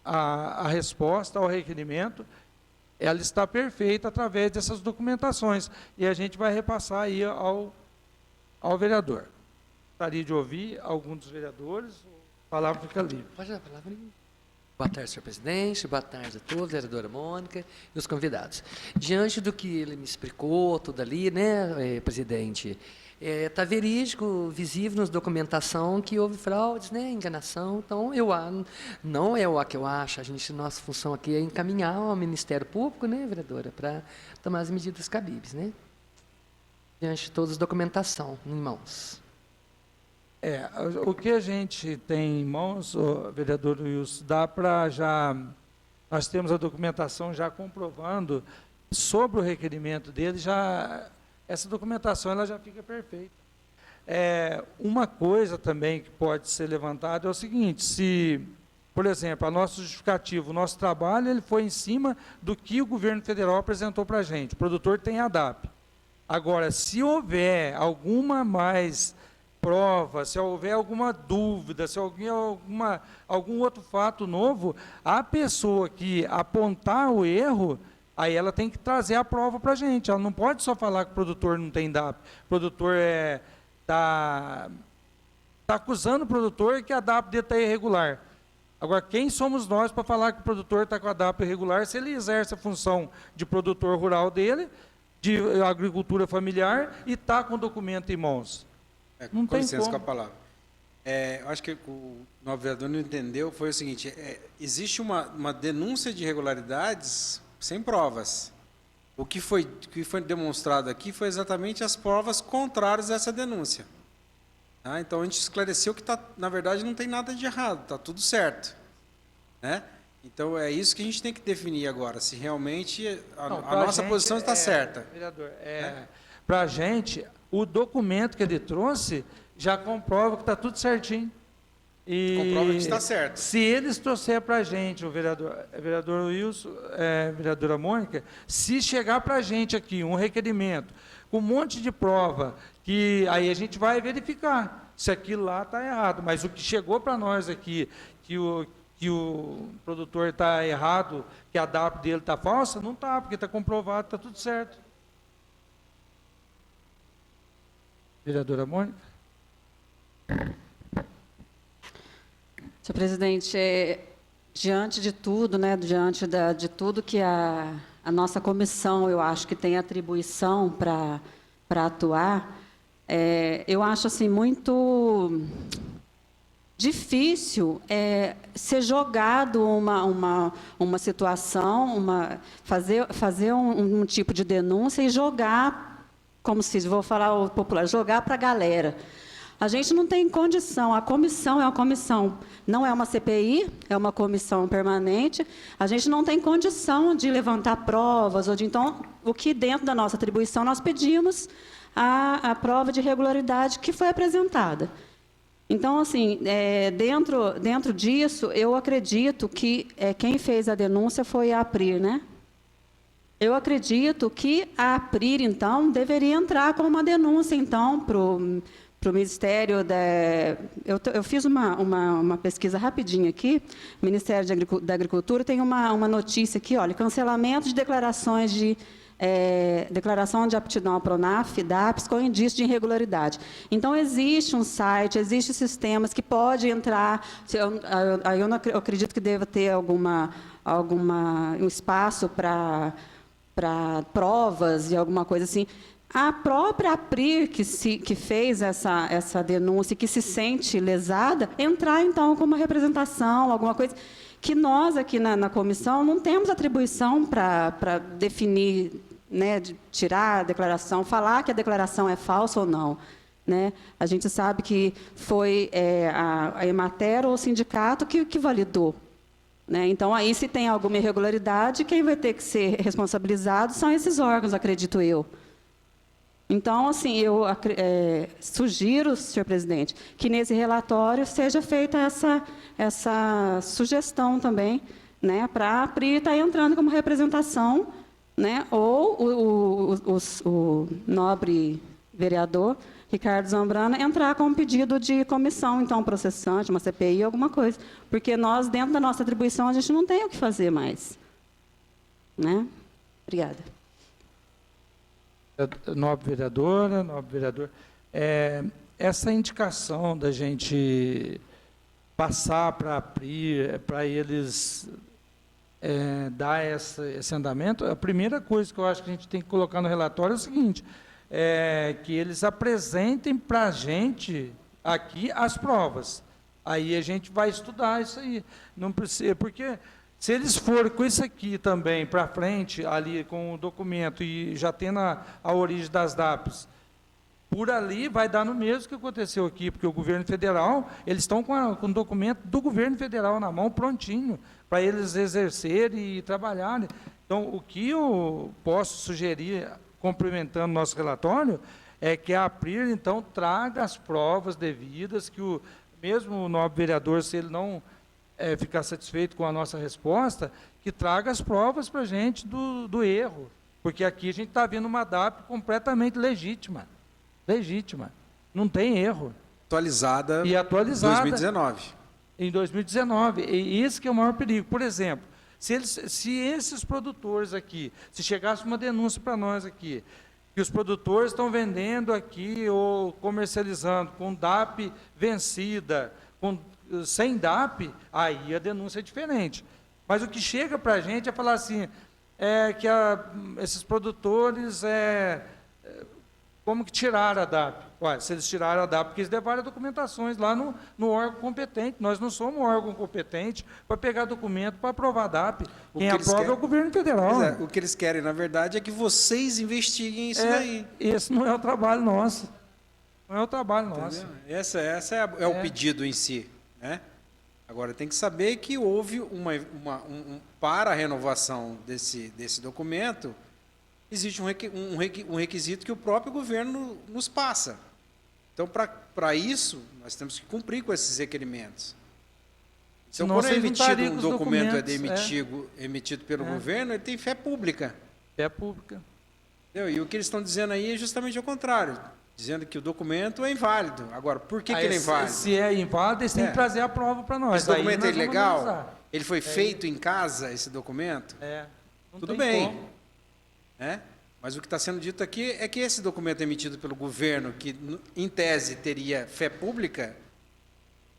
a resposta ao requerimento, ela está perfeita através dessas documentações, e a gente vai repassar aí ao vereador. Gostaria de ouvir algum dos vereadores, a palavra fica livre. Pode dar a palavra. Boa tarde, senhor presidente, boa tarde a todos, vereadora Mônica e os convidados. Diante do que ele me explicou, tudo ali, né, presidente, está verídico, visível nas documentação que houve fraudes, né, enganação. Então, não é o que eu acho. Nossa função aqui é encaminhar ao Ministério Público, né, vereadora, para tomar as medidas cabíveis, né, diante de toda a documentação em mãos. O que a gente tem em mãos, vereador Wilson, dá para já... Nós temos a documentação já comprovando sobre o requerimento dele, essa documentação ela já fica perfeita. Uma coisa também que pode ser levantada é o seguinte: se, por exemplo, a nossa justificativa, o nosso trabalho, ele foi em cima do que o governo federal apresentou para a gente. O produtor tem a DAP. Agora, se houver alguma mais prova, se houver alguma dúvida, se houver algum outro fato novo, a pessoa que apontar o erro, aí ela tem que trazer a prova para a gente. Ela não pode só falar que o produtor não tem DAP. O produtor está acusando o produtor que a DAP dele está irregular. Agora, quem somos nós para falar que o produtor está com a DAP irregular, se ele exerce a função de produtor rural dele, de agricultura familiar, e está com o documento em mãos? Não Com tem licença como. com a palavra. Eu acho que o novo vereador não entendeu, foi o seguinte: existe uma denúncia de irregularidades sem provas. O que foi demonstrado aqui foi exatamente as provas contrárias a essa denúncia. Tá? Então, a gente esclareceu que, na verdade, não tem nada de errado, está tudo certo. Né? Então, é isso que a gente tem que definir agora, se realmente a nossa posição está certa. Vereador, para a gente, o documento que ele trouxe já comprova que está tudo certinho. E Comprova que está certo. se eles trouxerem para a gente, o vereador Wilson, vereadora Mônica, se chegar para a gente aqui um requerimento com um monte de prova, que aí a gente vai verificar se aquilo lá está errado. Mas o que chegou para nós aqui, que o produtor está errado, que a DAP dele está falsa, não está, porque está comprovado, está tudo certo. Vereadora Mônica? Senhor presidente, diante de tudo, né, de tudo que a nossa comissão, eu acho que tem atribuição para atuar, eu acho assim muito difícil ser jogado uma situação, fazer um tipo de denúncia e jogar, como se vou falar o popular, jogar para a galera. A gente não tem condição, a comissão é uma comissão, não é uma CPI, é uma comissão permanente, a gente não tem condição de levantar provas, então, o que dentro da nossa atribuição nós pedimos a prova de regularidade que foi apresentada. Então, assim, dentro disso, eu acredito que quem fez a denúncia foi a APRIR, né? Eu acredito que a APRIR, então, deveria entrar com uma denúncia, então, para o Ministério eu fiz uma pesquisa rapidinha aqui, o Ministério da Agricultura tem uma notícia aqui, olha, cancelamento de declarações declaração de aptidão ao PRONAF, DAPS, com indício de irregularidade. Então, existe um site, existem sistemas que pode entrar, eu acredito que deva ter um espaço para provas e alguma coisa assim. A própria APRIR, que fez essa denúncia, que se sente lesada, entrar, então, com uma representação, alguma coisa, que nós, aqui na comissão, não temos atribuição para definir, né, de tirar a declaração, falar que a declaração é falsa ou não. Né? A gente sabe que foi a Emater ou o sindicato que validou. Né? Então, aí, se tem alguma irregularidade, quem vai ter que ser responsabilizado são esses órgãos, acredito eu. Então, assim, eu sugiro, senhor presidente, que nesse relatório seja feita essa sugestão também, né, para a APRIR estar entrando como representação, né, ou o nobre vereador Ricardo Zambrana entrar com um pedido de comissão, então, processante, uma CPI, alguma coisa. Porque nós, dentro da nossa atribuição, a gente não tem o que fazer mais. Né? Obrigada. Nobre vereadora, nobre vereador, essa indicação da gente passar para APRIR, para eles dar esse andamento, a primeira coisa que eu acho que a gente tem que colocar no relatório é o seguinte, que eles apresentem para a gente aqui as provas. Aí a gente vai estudar isso aí. Não precisa, porque se eles forem com isso aqui também para frente, ali com o documento e já tendo a origem das DAPs, por ali vai dar no mesmo que aconteceu aqui, porque o governo federal, eles estão com o documento do governo federal na mão, prontinho, para eles exercerem e trabalharem. Então, o que eu posso sugerir, complementando nosso relatório, é que a APRIR, então, traga as provas devidas, que mesmo o nobre vereador, se ele não ficar satisfeito com a nossa resposta, que traga as provas para a gente do erro, porque aqui a gente está vendo uma DAP completamente legítima, não tem erro. Atualizada em 2019. Em 2019, e esse que é o maior perigo. Por exemplo, se esses produtores aqui, se chegasse uma denúncia para nós aqui, que os produtores estão vendendo aqui ou comercializando com DAP vencida, sem DAP, aí a denúncia é diferente. Mas o que chega para a gente é falar assim, que esses produtores Como que tiraram a DAP? Ué, se eles tiraram a DAP, porque eles levaram documentações lá no órgão competente. Nós não somos um órgão competente para pegar documento para aprovar a DAP. Quem aprova é o governo federal. Pois é, o que eles querem, na verdade, é que vocês investiguem isso daí. Esse não é o trabalho nosso. Não é o trabalho nosso. Entendeu? Essa é o pedido em si, né? Agora, tem que saber que houve para a renovação desse documento, existe um requisito que o próprio governo nos passa. Então, para isso, nós temos que cumprir com esses requerimentos. Então, Senão quando é vocês não emitido estariam um com os documento documentos, emitido pelo governo, ele tem fé pública. É pública. Entendeu? E o que eles estão dizendo aí é justamente o contrário, dizendo que o documento é inválido. Agora, por que ele é inválido? Se é inválido, eles têm que trazer a prova para nós. Esse documento é Aí nós vamos ilegal? analisar. Ele foi feito em casa, esse documento? Não Tudo tem bem. como. Né? Mas o que está sendo dito aqui é que esse documento emitido pelo governo, que em tese teria fé pública,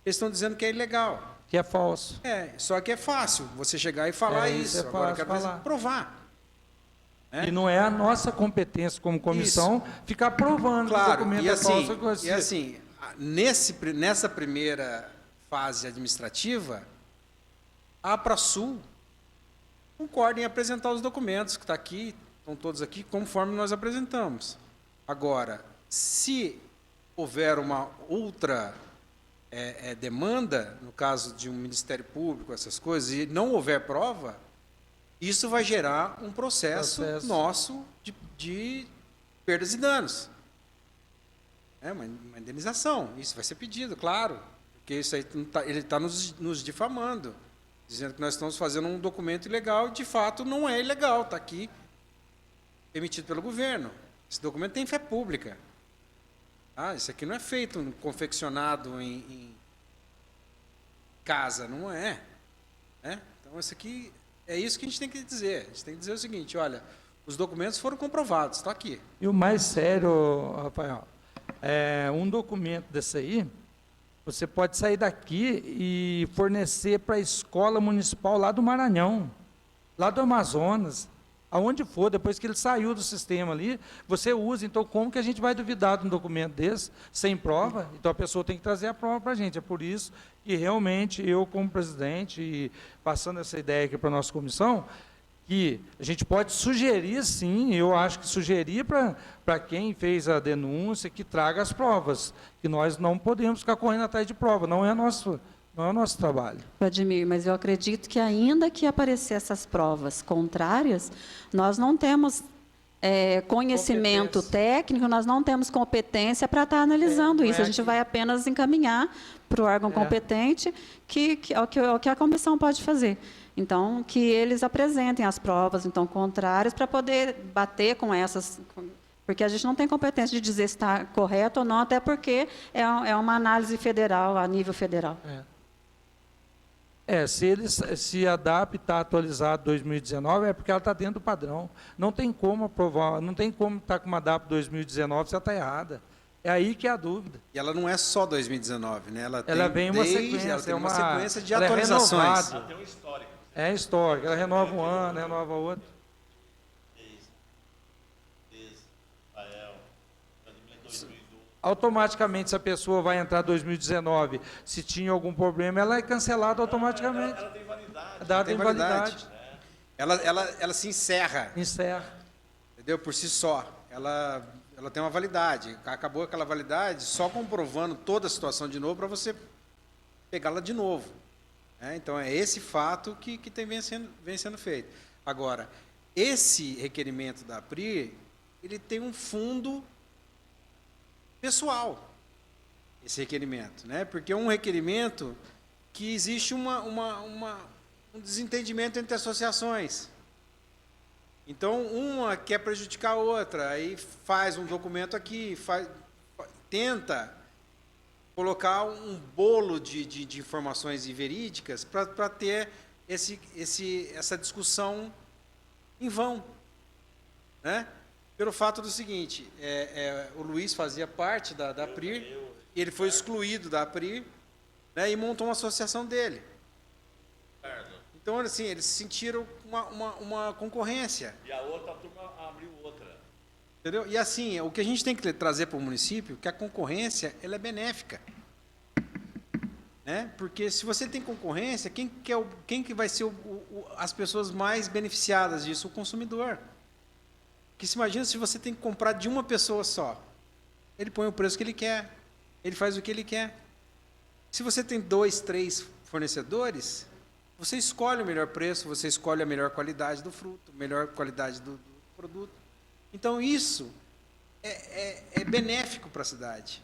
eles estão dizendo que é ilegal. Que é falso. Só que é fácil você chegar e falar isso. É Agora eu fácil quero falar. provar. E não é a nossa competência como comissão ficar provando que o Claro, documento e é falso. assim, nessa primeira fase administrativa, a APRASul concorda em apresentar os documentos que está aqui, estão todos aqui, conforme nós apresentamos. Agora, se houver uma outra demanda, no caso de um Ministério Público, essas coisas, e não houver prova, isso vai gerar um processo nosso de perdas e danos. Uma indenização. Isso vai ser pedido, claro, porque isso aí ele está nos difamando, dizendo que nós estamos fazendo um documento ilegal, e de fato não é ilegal, está aqui emitido pelo governo. Esse documento tem fé pública. Isso aqui não é feito, confeccionado em casa, não é. Então, isso aqui é isso que a gente tem que dizer. A gente tem que dizer o seguinte, olha, os documentos foram comprovados, está aqui. E o mais sério, Rafael, um documento desse aí, você pode sair daqui e fornecer para a escola municipal lá do Maranhão, lá do Amazonas, aonde for, depois que ele saiu do sistema ali, você usa. Então, como que a gente vai duvidar de um documento desse, sem prova? Então, a pessoa tem que trazer a prova para a gente. É por isso que, realmente, eu, como presidente, e passando essa ideia aqui para a nossa comissão, que a gente pode sugerir, sim, eu acho que sugerir para quem fez a denúncia, que traga as provas, que nós não podemos ficar correndo atrás de prova, não é o nosso trabalho. Vladimir, mas eu acredito que ainda que aparecer essas provas contrárias, nós não temos conhecimento técnico, nós não temos competência para estar analisando isso. A gente vai apenas encaminhar para o órgão competente, que é o que a comissão pode fazer. Então, que eles apresentem as provas, então, contrárias, para poder bater com essas... Porque a gente não tem competência de dizer se está correto ou não, até porque é uma análise federal, a nível federal. Se a DAP está atualizada 2019, é porque ela está dentro do padrão. Não tem como aprovar, não tem como estar com uma DAP 2019 se ela está errada. É aí que é a dúvida. E ela não é só 2019, né? Ela vem uma sequência, ela tem uma sequência de ela atualizações. Ela tem um histórico. É histórica, ela renova um ano, renova outro. Automaticamente, se a pessoa vai entrar em 2019, se tinha algum problema, ela é cancelada automaticamente. Ela tem validade. A data tem validade. Ela se encerra. Encerra. Entendeu? Por si só. Ela tem uma validade. Acabou aquela validade só comprovando toda a situação de novo para você pegá-la de novo. Então, é esse fato que vem sendo feito. Agora, esse requerimento da APRI, ele tem um fundo pessoal, esse requerimento, né? Porque é um requerimento que existe um desentendimento entre associações. Então, uma quer prejudicar a outra, aí faz um documento aqui, tenta colocar um bolo de informações verídicas para ter essa discussão em vão, né? Pelo fato do seguinte, o Luiz fazia parte da APRI, e ele foi excluído da APRI, né, e montou uma associação dele. Então, assim, eles sentiram uma concorrência. E a outra turma abriu outra. Entendeu? E assim, o que a gente tem que trazer para o município é que a concorrência ela é benéfica. Né? Porque se você tem concorrência, quem que vai ser as pessoas mais beneficiadas disso? O consumidor. Porque se imagina se você tem que comprar de uma pessoa só. Ele põe o preço que ele quer, ele faz o que ele quer. Se você tem 2, 3 fornecedores, você escolhe o melhor preço, você escolhe a melhor qualidade do fruto, a melhor qualidade do produto. Então, isso é benéfico para a cidade.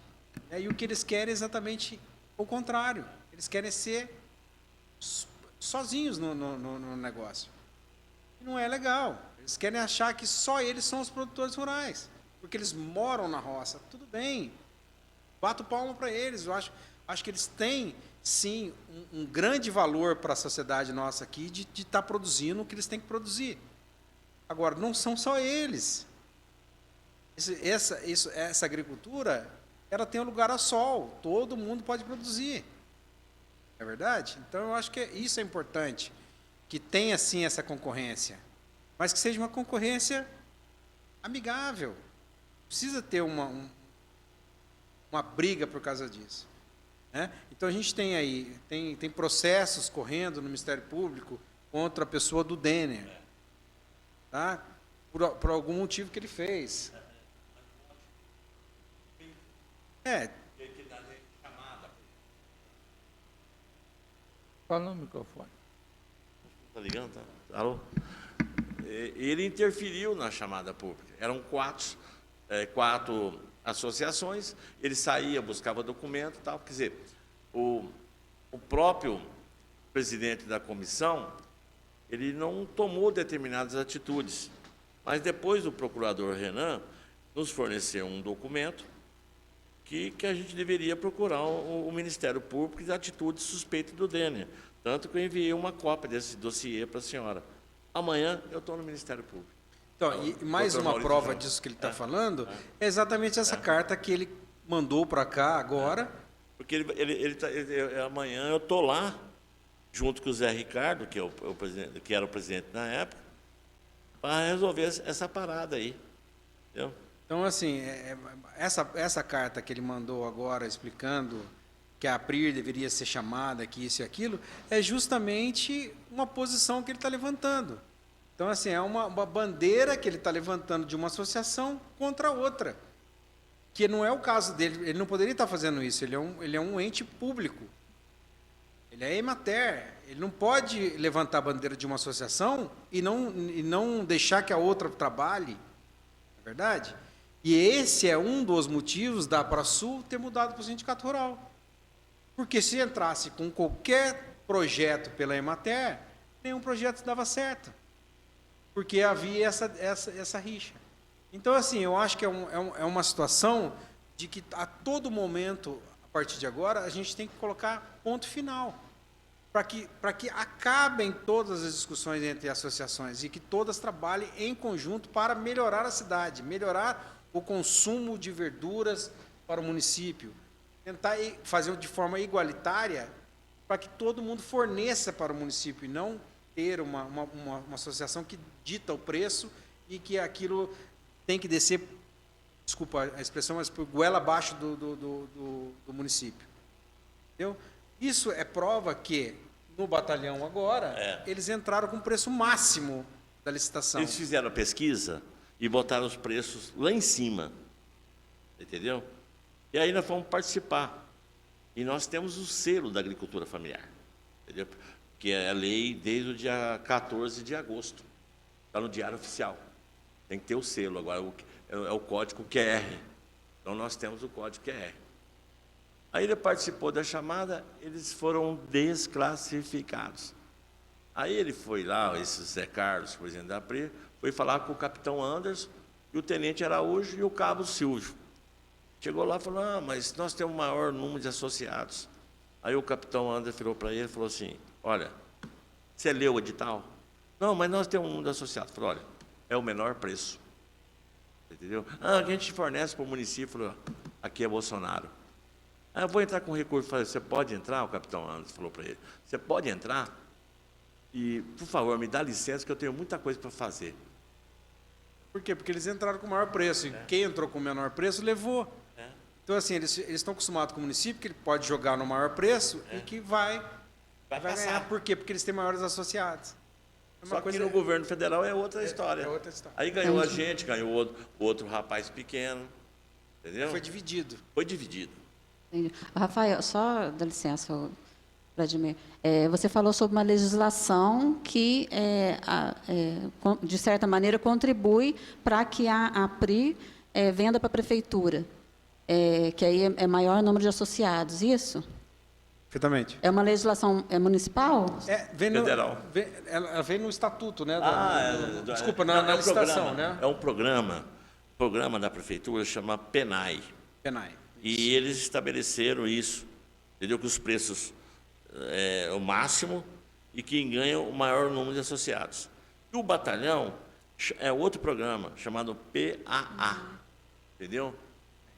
E o que eles querem é exatamente o contrário. Eles querem ser sozinhos no negócio. E não é legal. Eles querem achar que só eles são os produtores rurais, porque eles moram na roça. Tudo bem. Bato palma para eles. Eu acho que eles têm, sim, um grande valor para a sociedade nossa aqui de estar produzindo o que eles têm que produzir. Agora, não são só eles. Essa agricultura, ela tem um lugar a sol. Todo mundo pode produzir. É verdade? Então, eu acho que isso é importante, que tenha, sim, essa concorrência, mas que seja uma concorrência amigável. Precisa ter uma briga por causa disso. Né? Então, a gente tem aí, tem processos correndo no Ministério Público contra a pessoa do Denner, tá? Por algum motivo que ele fez. Fala no microfone. Está ligando? Tá? Alô? Ele interferiu na chamada pública. Eram quatro associações, ele saía, buscava documento e tal. Quer dizer, o próprio presidente da comissão, ele não tomou determinadas atitudes. Mas depois o procurador Renan nos forneceu um documento que a gente deveria procurar o Ministério Público de atitude suspeita do Denner. Tanto que eu enviei uma cópia desse dossiê para a senhora. Amanhã eu estou no Ministério Público. Então, e mais uma prova disso que ele está falando é exatamente essa carta que ele mandou para cá agora. Porque amanhã eu estou lá, junto com o Zé Ricardo, que era o presidente na época, para resolver essa parada aí. Entendeu? Então, assim, essa carta que ele mandou agora, explicando que a APRIR deveria ser chamada, que isso e aquilo, é justamente uma posição que ele está levantando. Então, assim, é uma bandeira que ele está levantando de uma associação contra outra, que não é o caso dele, ele não poderia estar fazendo isso, ele é um ente público, ele é Emater, ele não pode levantar a bandeira de uma associação e não deixar que a outra trabalhe, não é verdade? E esse é um dos motivos da APRASUL ter mudado para o Sindicato Rural. Porque se entrasse com qualquer projeto pela Emater, nenhum projeto dava certo. Porque havia essa rixa. Então, assim, eu acho que é uma situação de que a todo momento, a partir de agora, a gente tem que colocar ponto final. Para que acabem todas as discussões entre associações e que todas trabalhem em conjunto para melhorar a cidade, melhorar o consumo de verduras para o município, tentar fazer de forma igualitária para que todo mundo forneça para o município e não ter uma associação que dita o preço e que aquilo tem que descer, desculpa a expressão, mas por goela abaixo do município. Entendeu? Isso é prova que, no batalhão agora, eles entraram com o preço máximo da licitação. Eles fizeram a pesquisa e botaram os preços lá em cima, entendeu? E aí nós fomos participar. E nós temos o selo da agricultura familiar, entendeu? Que é a lei desde o dia 14 de agosto. Está no Diário Oficial. Tem que ter o selo. Agora é o código QR. Então nós temos o código QR. Aí ele participou da chamada, eles foram desclassificados. Aí ele foi lá, esse Zé Carlos, presidente da APRIR, foi falar com o capitão Anderson, e o tenente Araújo e o cabo Silvio. Chegou lá e falou, mas nós temos o maior número de associados. Aí o capitão Anderson virou para ele e falou assim, olha, você leu o edital? Não, mas nós temos um número de associados. Falou, olha, é o menor preço. Entendeu? A gente fornece para o município, falou, aqui é Bolsonaro. Eu vou entrar com recurso. Falei, você pode entrar? O capitão Anderson falou para ele, você pode entrar? E, por favor, me dá licença que eu tenho muita coisa para fazer. Por quê? Porque eles entraram com o maior preço. E quem entrou com o menor preço levou. É. Então, assim, eles estão acostumados com o município, que ele pode jogar no maior preço e que vai ganhar. passar. Por quê? Porque eles têm maiores associados. É uma Só que coisa- no governo federal é outra história. é outra história. Aí ganhou a gente, ganhou outro rapaz pequeno. Entendeu? Foi dividido. Foi dividido. Entendi. Rafael, só dá licença, Vladimir. Você falou sobre uma legislação que, de certa maneira, contribui para que a PRI venda para a prefeitura, que aí é maior número de associados, isso? Perfeitamente. É uma legislação municipal? Federal. Ela vem no estatuto, né? Desculpa, não, na um licitação, programa, né? É um programa da prefeitura, chama PENAI. PENAI. E eles estabeleceram isso, entendeu? Que os preços é o máximo e quem ganha o maior número de associados. E o batalhão é outro programa, chamado PAA, entendeu?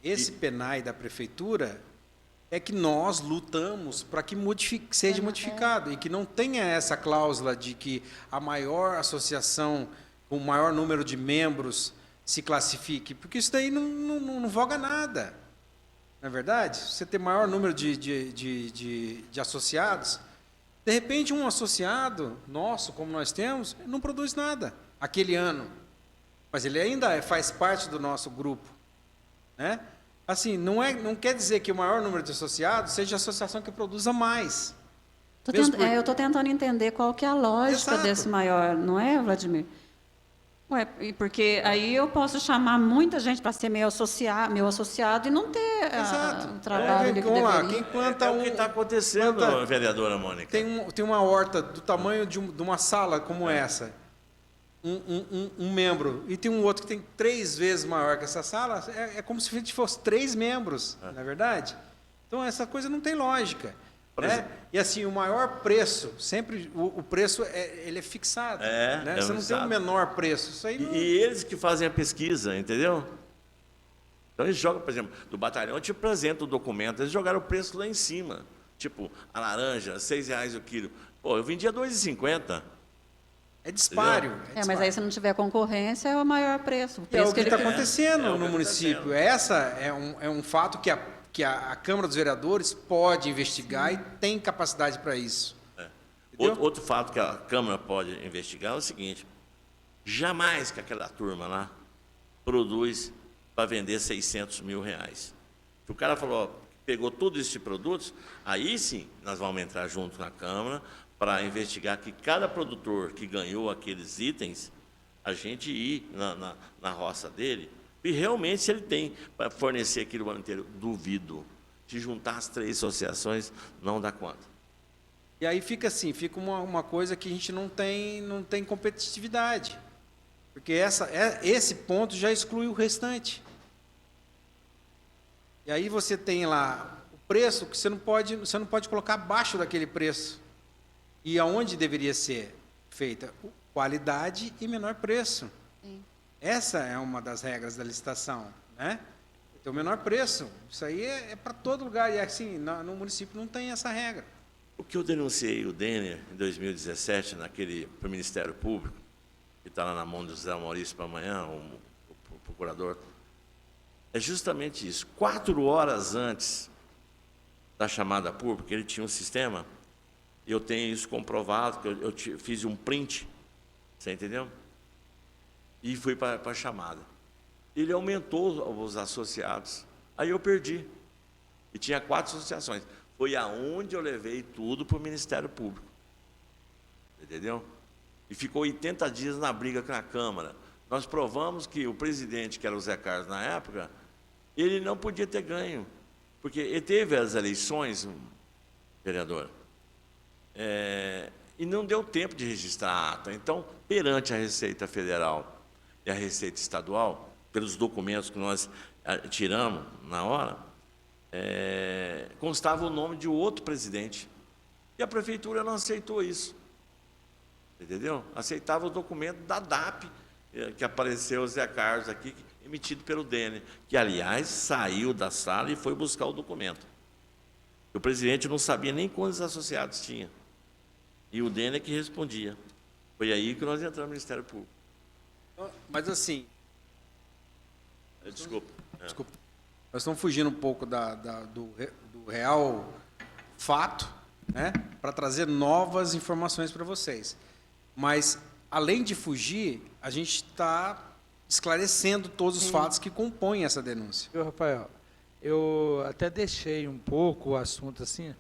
Esse PENAI da prefeitura é que nós lutamos para que seja modificado e que não tenha essa cláusula de que a maior associação com o maior número de membros se classifique, porque isso daí não voga nada. Não é verdade? Você ter maior número de associados, de repente um associado nosso, como nós temos, não produz nada aquele ano, mas ele ainda faz parte do nosso grupo, né? Assim, não quer dizer que o maior número de associados seja a associação que produza mais. Eu estou tentando entender qual que é a lógica Exato. desse maior, não é, Vladimir? Porque aí eu posso chamar muita gente para ser meu associado e não ter Exato. o trabalho que Vamos lá, deveria. quem planta o que está acontecendo, planta- vereadora Mônica. tem uma horta do tamanho de uma sala como essa, um membro, e tem um outro que tem 3 vezes maior que essa sala, é como se a gente fosse 3 membros, não é verdade? Então, essa coisa não tem lógica. Né? E assim, o maior preço, sempre o preço ele é fixado. Né? Você não tem um menor preço. Isso aí não... E eles que fazem a pesquisa, entendeu? Então eles jogam, por exemplo, do batalhão, eu te apresento o documento, eles jogaram o preço lá em cima. Tipo, a laranja, R$6 o quilo. Pô, eu vendia R$2,50. É dispário. Mas aí se não tiver concorrência, é o maior preço. O É preço o que ele está quer. acontecendo É o que no tá município. acontecendo. Essa é um fato que a Câmara dos Vereadores pode investigar e tem capacidade para isso. Entendeu? Outro fato que a Câmara pode investigar é o seguinte: jamais que aquela turma lá produz para vender R$600 mil. Se o cara falou, ó, pegou todos esses produtos, aí sim nós vamos entrar junto na Câmara para investigar que cada produtor que ganhou aqueles itens, a gente ir na roça dele, e realmente se ele tem para fornecer aquilo o ano inteiro, duvido. Se juntar as 3 associações, não dá conta. E aí fica assim, fica uma coisa que a gente não tem competitividade. Porque esse ponto já exclui o restante. E aí você tem lá o preço que você não pode colocar abaixo daquele preço. E aonde deveria ser feita? Qualidade e menor preço. Sim. Essa é uma das regras da licitação, né? Então, o menor preço. Isso aí é para todo lugar. E assim, no município não tem essa regra. O que eu denunciei o Denner em 2017, para o Ministério Público, que está lá na mão do José Maurício para amanhã, o procurador, é justamente isso. 4 horas antes da chamada pública, ele tinha um sistema, e eu tenho isso comprovado, que eu fiz um print, você entendeu? E fui para a chamada. Ele aumentou os associados. Aí eu perdi. E tinha 4 associações. Foi aonde eu levei tudo para o Ministério Público. Entendeu? E ficou 80 dias na briga com a Câmara. Nós provamos que o presidente, que era o Zé Carlos na época, ele não podia ter ganho. Porque ele teve as eleições, vereador, e não deu tempo de registrar a ata. Então, perante a Receita Federal e a Receita Estadual, pelos documentos que nós tiramos na hora, constava o nome de outro presidente. E a prefeitura não aceitou isso. Entendeu? Aceitava o documento da DAP, que apareceu o Zé Carlos aqui, emitido pelo Denner, que, aliás, saiu da sala e foi buscar o documento. O presidente não sabia nem quantos associados tinha. E o Denner que respondia. Foi aí que nós entramos no Ministério Público. Mas assim, Desculpa. Desculpa. Nós estamos fugindo um pouco do real fato, né, para trazer novas informações para vocês. Mas, além de fugir, a gente está esclarecendo todos os fatos que compõem essa denúncia. Viu, Rafael? Eu até deixei um pouco o assunto assim.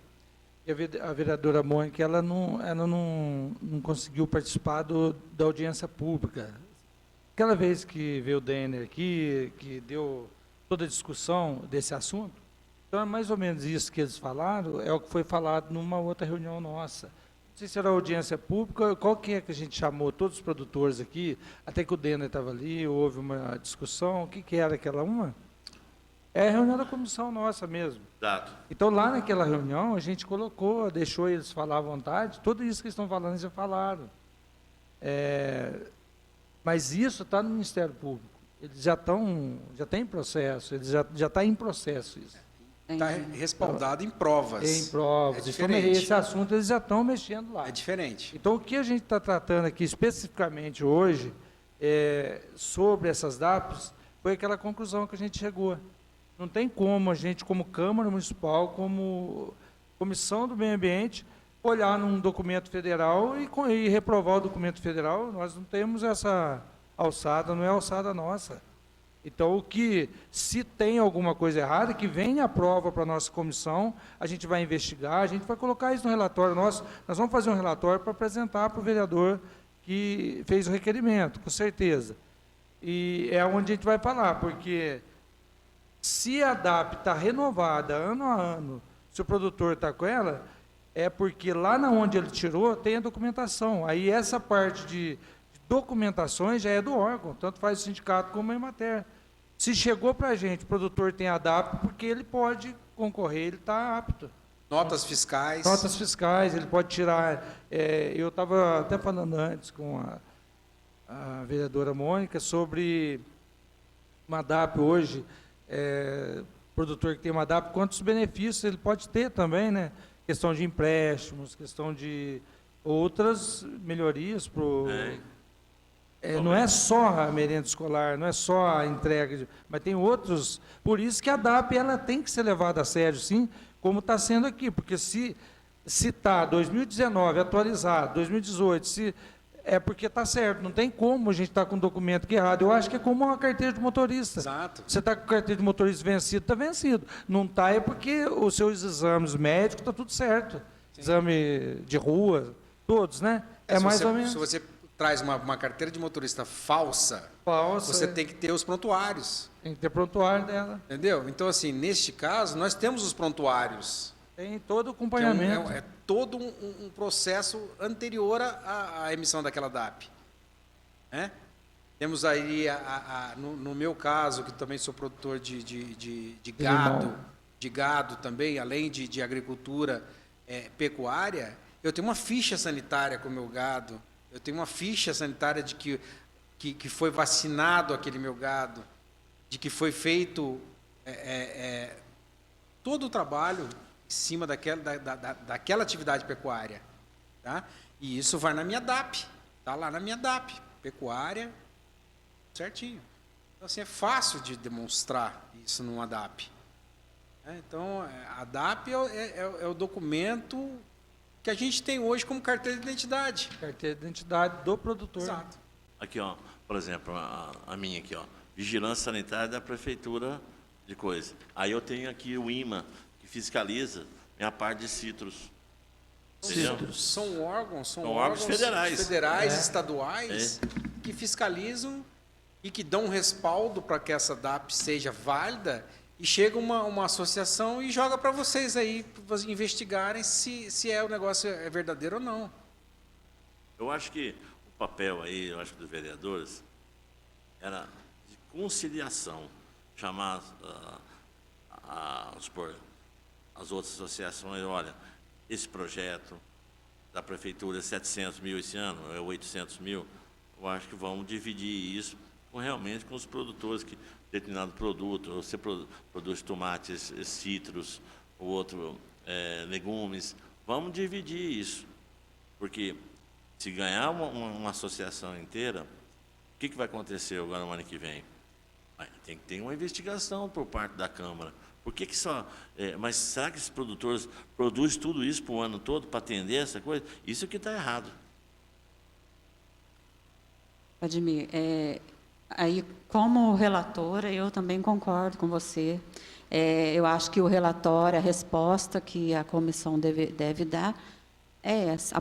E a vereadora Mônica, ela não conseguiu participar da audiência pública. Aquela vez que veio o Denner aqui, que deu toda a discussão desse assunto, então é mais ou menos isso que eles falaram, é o que foi falado numa outra reunião nossa. Não sei se era audiência pública, qual que é que a gente chamou todos os produtores aqui, até que o Denner estava ali, houve uma discussão, o que, que era aquela uma? É a reunião da comissão nossa mesmo. Exato. Então, lá naquela reunião, a gente colocou, deixou eles falar à vontade, tudo isso que eles estão falando, eles já falaram. Mas isso está no Ministério Público. Eles já têm processo, eles já está em processo isso. Está respaldado em provas. Em provas. É Então, diferente. esse assunto eles já estão mexendo lá. É diferente. Então, o que a gente está tratando aqui especificamente hoje, sobre essas DAPs, foi aquela conclusão que a gente chegou. Não tem como a gente, como Câmara Municipal, como Comissão do Meio Ambiente, olhar num documento federal e reprovar o documento federal. Nós não temos essa alçada, não é alçada nossa. Então, se tem alguma coisa errada, que venha a prova para a nossa comissão, a gente vai investigar, a gente vai colocar isso no relatório nosso. Nós vamos fazer um relatório para apresentar para o vereador que fez o requerimento, com certeza. E é onde a gente vai falar, porque se a DAP está renovada ano a ano, se o produtor está com ela, é porque lá na onde ele tirou tem a documentação. Aí essa parte de documentações já é do órgão, tanto faz o sindicato como a Emater. Se chegou para a gente, o produtor tem a DAP, porque ele pode concorrer, ele está apto. Notas fiscais. Notas fiscais, ele pode tirar. Eu estava até falando antes com a vereadora Mônica sobre uma DAP hoje, produtor que tem uma DAP, quantos benefícios ele pode ter também, né? Questão de empréstimos, questão de outras melhorias para o... não é só a merenda escolar, não é só a entrega, mas tem outros. Por isso que a DAP ela tem que ser levada a sério, sim, como está sendo aqui, porque se está 2019 atualizado, 2018, é porque está certo, não tem como a gente estar com um documento que é errado. Eu acho que é como uma carteira de motorista. Exato. Você está com a carteira de motorista vencido, está vencido. Não está é porque os seus exames médicos está tudo certo. Sim. Exame de rua, todos, né? Mais ou menos. Se você traz uma carteira de motorista falsa, você tem que ter os prontuários. Tem que ter prontuário dela. Entendeu? Então, assim, neste caso, nós temos os prontuários. Tem todo o acompanhamento. É todo um processo anterior à emissão daquela DAP. Temos aí, no meu caso, que também sou produtor de gado também, além de agricultura pecuária, eu tenho uma ficha sanitária com o meu gado, eu tenho uma ficha sanitária de que foi vacinado aquele meu gado, de que foi feito todo o trabalho em cima daquela atividade pecuária. Tá? E isso vai na minha DAP, está lá na minha DAP, pecuária, certinho. Então, assim, é fácil de demonstrar isso numa DAP. Então, a DAP é o documento que a gente tem hoje como carteira de identidade. Carteira de identidade do produtor. Exato. Aqui, ó, por exemplo, a minha aqui, ó, vigilância sanitária da prefeitura de coisa. Aí eu tenho aqui o IMA, que fiscaliza minha parte de citros. São órgãos federais, estaduais, que fiscalizam e que dão um respaldo para que essa DAP seja válida, e chega uma associação e joga para vocês aí, para investigarem se o negócio é verdadeiro ou não. Eu acho que o papel aí, dos vereadores, era de conciliação, chamar as outras associações, olha, esse projeto da prefeitura é 700 mil esse ano, é 800 mil, eu acho que vamos dividir isso realmente com os produtores que determinado produto, você produz tomates, citros, o outro legumes, vamos dividir isso, porque se ganhar uma associação inteira, o que vai acontecer agora no ano que vem? Mas tem que ter uma investigação por parte da Câmara. Por que que só... mas será que esses produtores produzem tudo isso para o ano todo, para atender essa coisa? Isso que está errado. Admir, aí, como relatora, eu também concordo com você. Eu acho que o relatório, a resposta que a comissão deve dar é essa,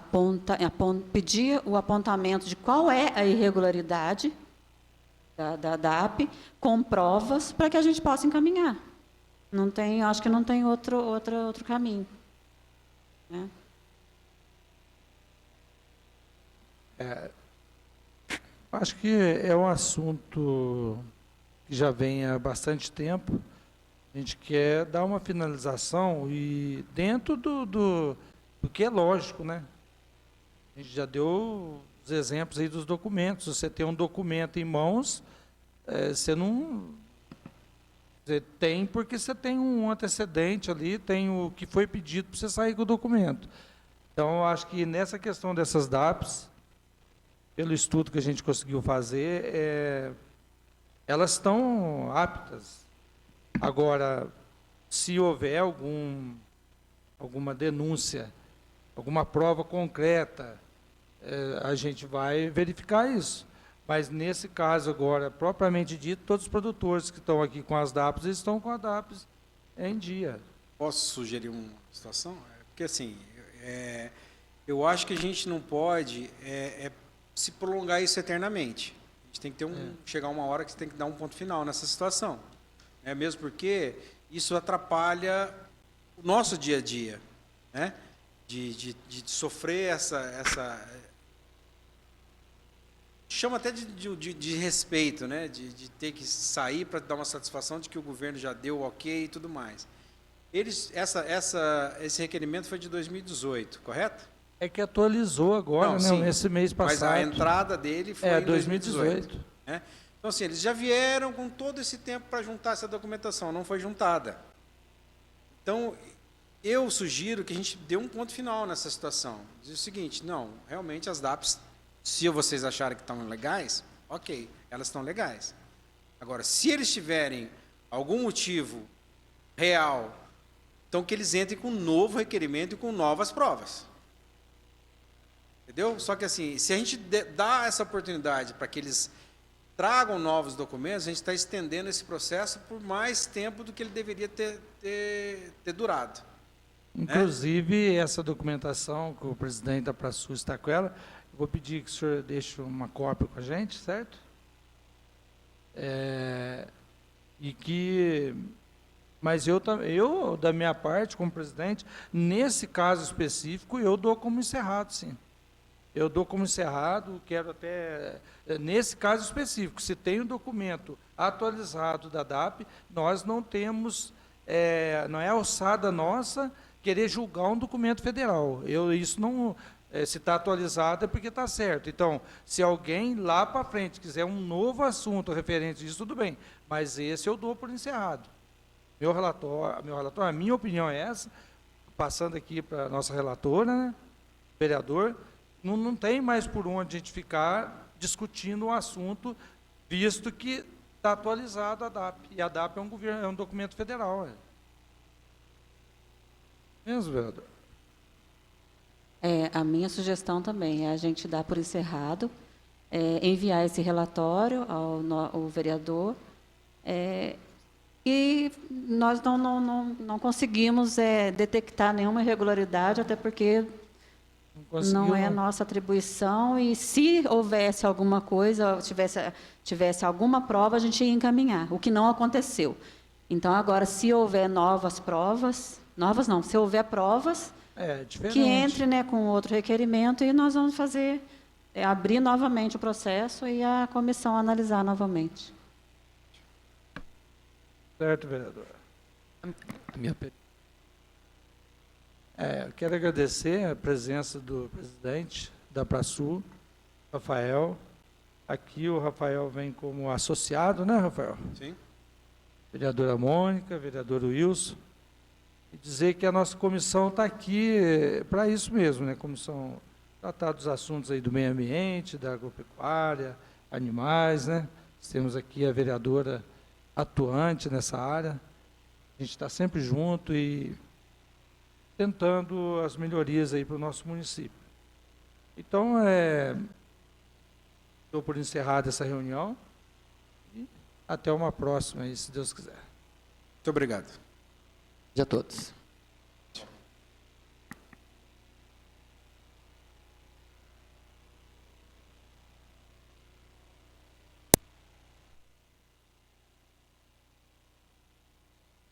pedir o apontamento de qual é a irregularidade da DAP, com provas, para que a gente possa encaminhar. Não tem, acho que não tem outro caminho. Né? Acho que é um assunto que já vem há bastante tempo. A gente quer dar uma finalização e dentro do que é lógico, né? A gente já deu os exemplos aí dos documentos. Você tem um documento em mãos, você não... Você tem porque você tem um antecedente ali, tem o que foi pedido para você sair com o documento. Então, eu acho que nessa questão dessas DAPs, pelo estudo que a gente conseguiu fazer, elas estão aptas. Agora, se houver alguma denúncia, alguma prova concreta, a gente vai verificar isso. Mas, nesse caso agora, propriamente dito, todos os produtores que estão aqui com as DAPs, eles estão com as DAPs em dia. Posso sugerir uma situação? Porque, assim, eu acho que a gente não pode se prolongar isso eternamente. A gente tem que chegar uma hora que você tem que dar um ponto final nessa situação. Mesmo porque isso atrapalha o nosso dia a dia, né? De sofrer essa chama até de respeito, né? De ter que sair para dar uma satisfação de que o governo já deu ok e tudo mais. Esse requerimento foi de 2018, correto? É que atualizou agora, Não, né? sim, Nesse mês passado. mas a entrada dele foi em 2018. Né? Então, assim, eles já vieram com todo esse tempo para juntar essa documentação, não foi juntada. Então, eu sugiro que a gente dê um ponto final nessa situação. Diz o seguinte, não, realmente as DAPs, se vocês acharem que estão legais, ok, elas estão legais. Agora, se eles tiverem algum motivo real, então que eles entrem com um novo requerimento e com novas provas. Entendeu? Só que, assim, se a gente dá essa oportunidade para que eles tragam novos documentos, a gente está estendendo esse processo por mais tempo do que ele deveria ter durado. Inclusive, essa documentação que o presidente da Prasul está com ela, eu vou pedir que o senhor deixe uma cópia com a gente, certo? Mas eu, da minha parte, como presidente, nesse caso específico, eu dou como encerrado, sim. Eu dou como encerrado, quero até, nesse caso específico, se tem um documento atualizado da DAP, nós não temos, não é alçada nossa querer julgar um documento federal. Isso não, se está atualizado é porque está certo. Então, se alguém lá para frente quiser um novo assunto referente a isso, tudo bem, mas esse eu dou por encerrado. Meu relatório, a minha opinião é essa, passando aqui para a nossa relatora, né, vereador, não tem mais por onde a gente ficar discutindo um assunto, visto que está atualizado a DAP. E a DAP é um documento federal. Mesmo, vereador? A minha sugestão também é a gente dar por encerrado, enviar esse relatório ao vereador, e nós não conseguimos detectar nenhuma irregularidade, até porque não é nossa atribuição, e se houvesse alguma coisa, tivesse alguma prova, a gente ia encaminhar, o que não aconteceu. Então, agora, se houver novas provas, se houver provas, que entre, né, com outro requerimento, e nós vamos abrir novamente o processo e a comissão analisar novamente. Certo, vereador. Quero agradecer a presença do presidente da Prasul, Rafael. Aqui o Rafael vem como associado, né, Rafael? Sim. Vereadora Mônica, vereador Wilson. E dizer que a nossa comissão está aqui para isso mesmo, né? Comissão tratar dos assuntos aí do meio ambiente, da agropecuária, animais, né? Temos aqui a vereadora atuante nessa área. A gente está sempre junto e tentando as melhorias aí para o nosso município. Então, estou por encerrada essa reunião e até uma próxima, aí, se Deus quiser. Muito obrigado. De a todos.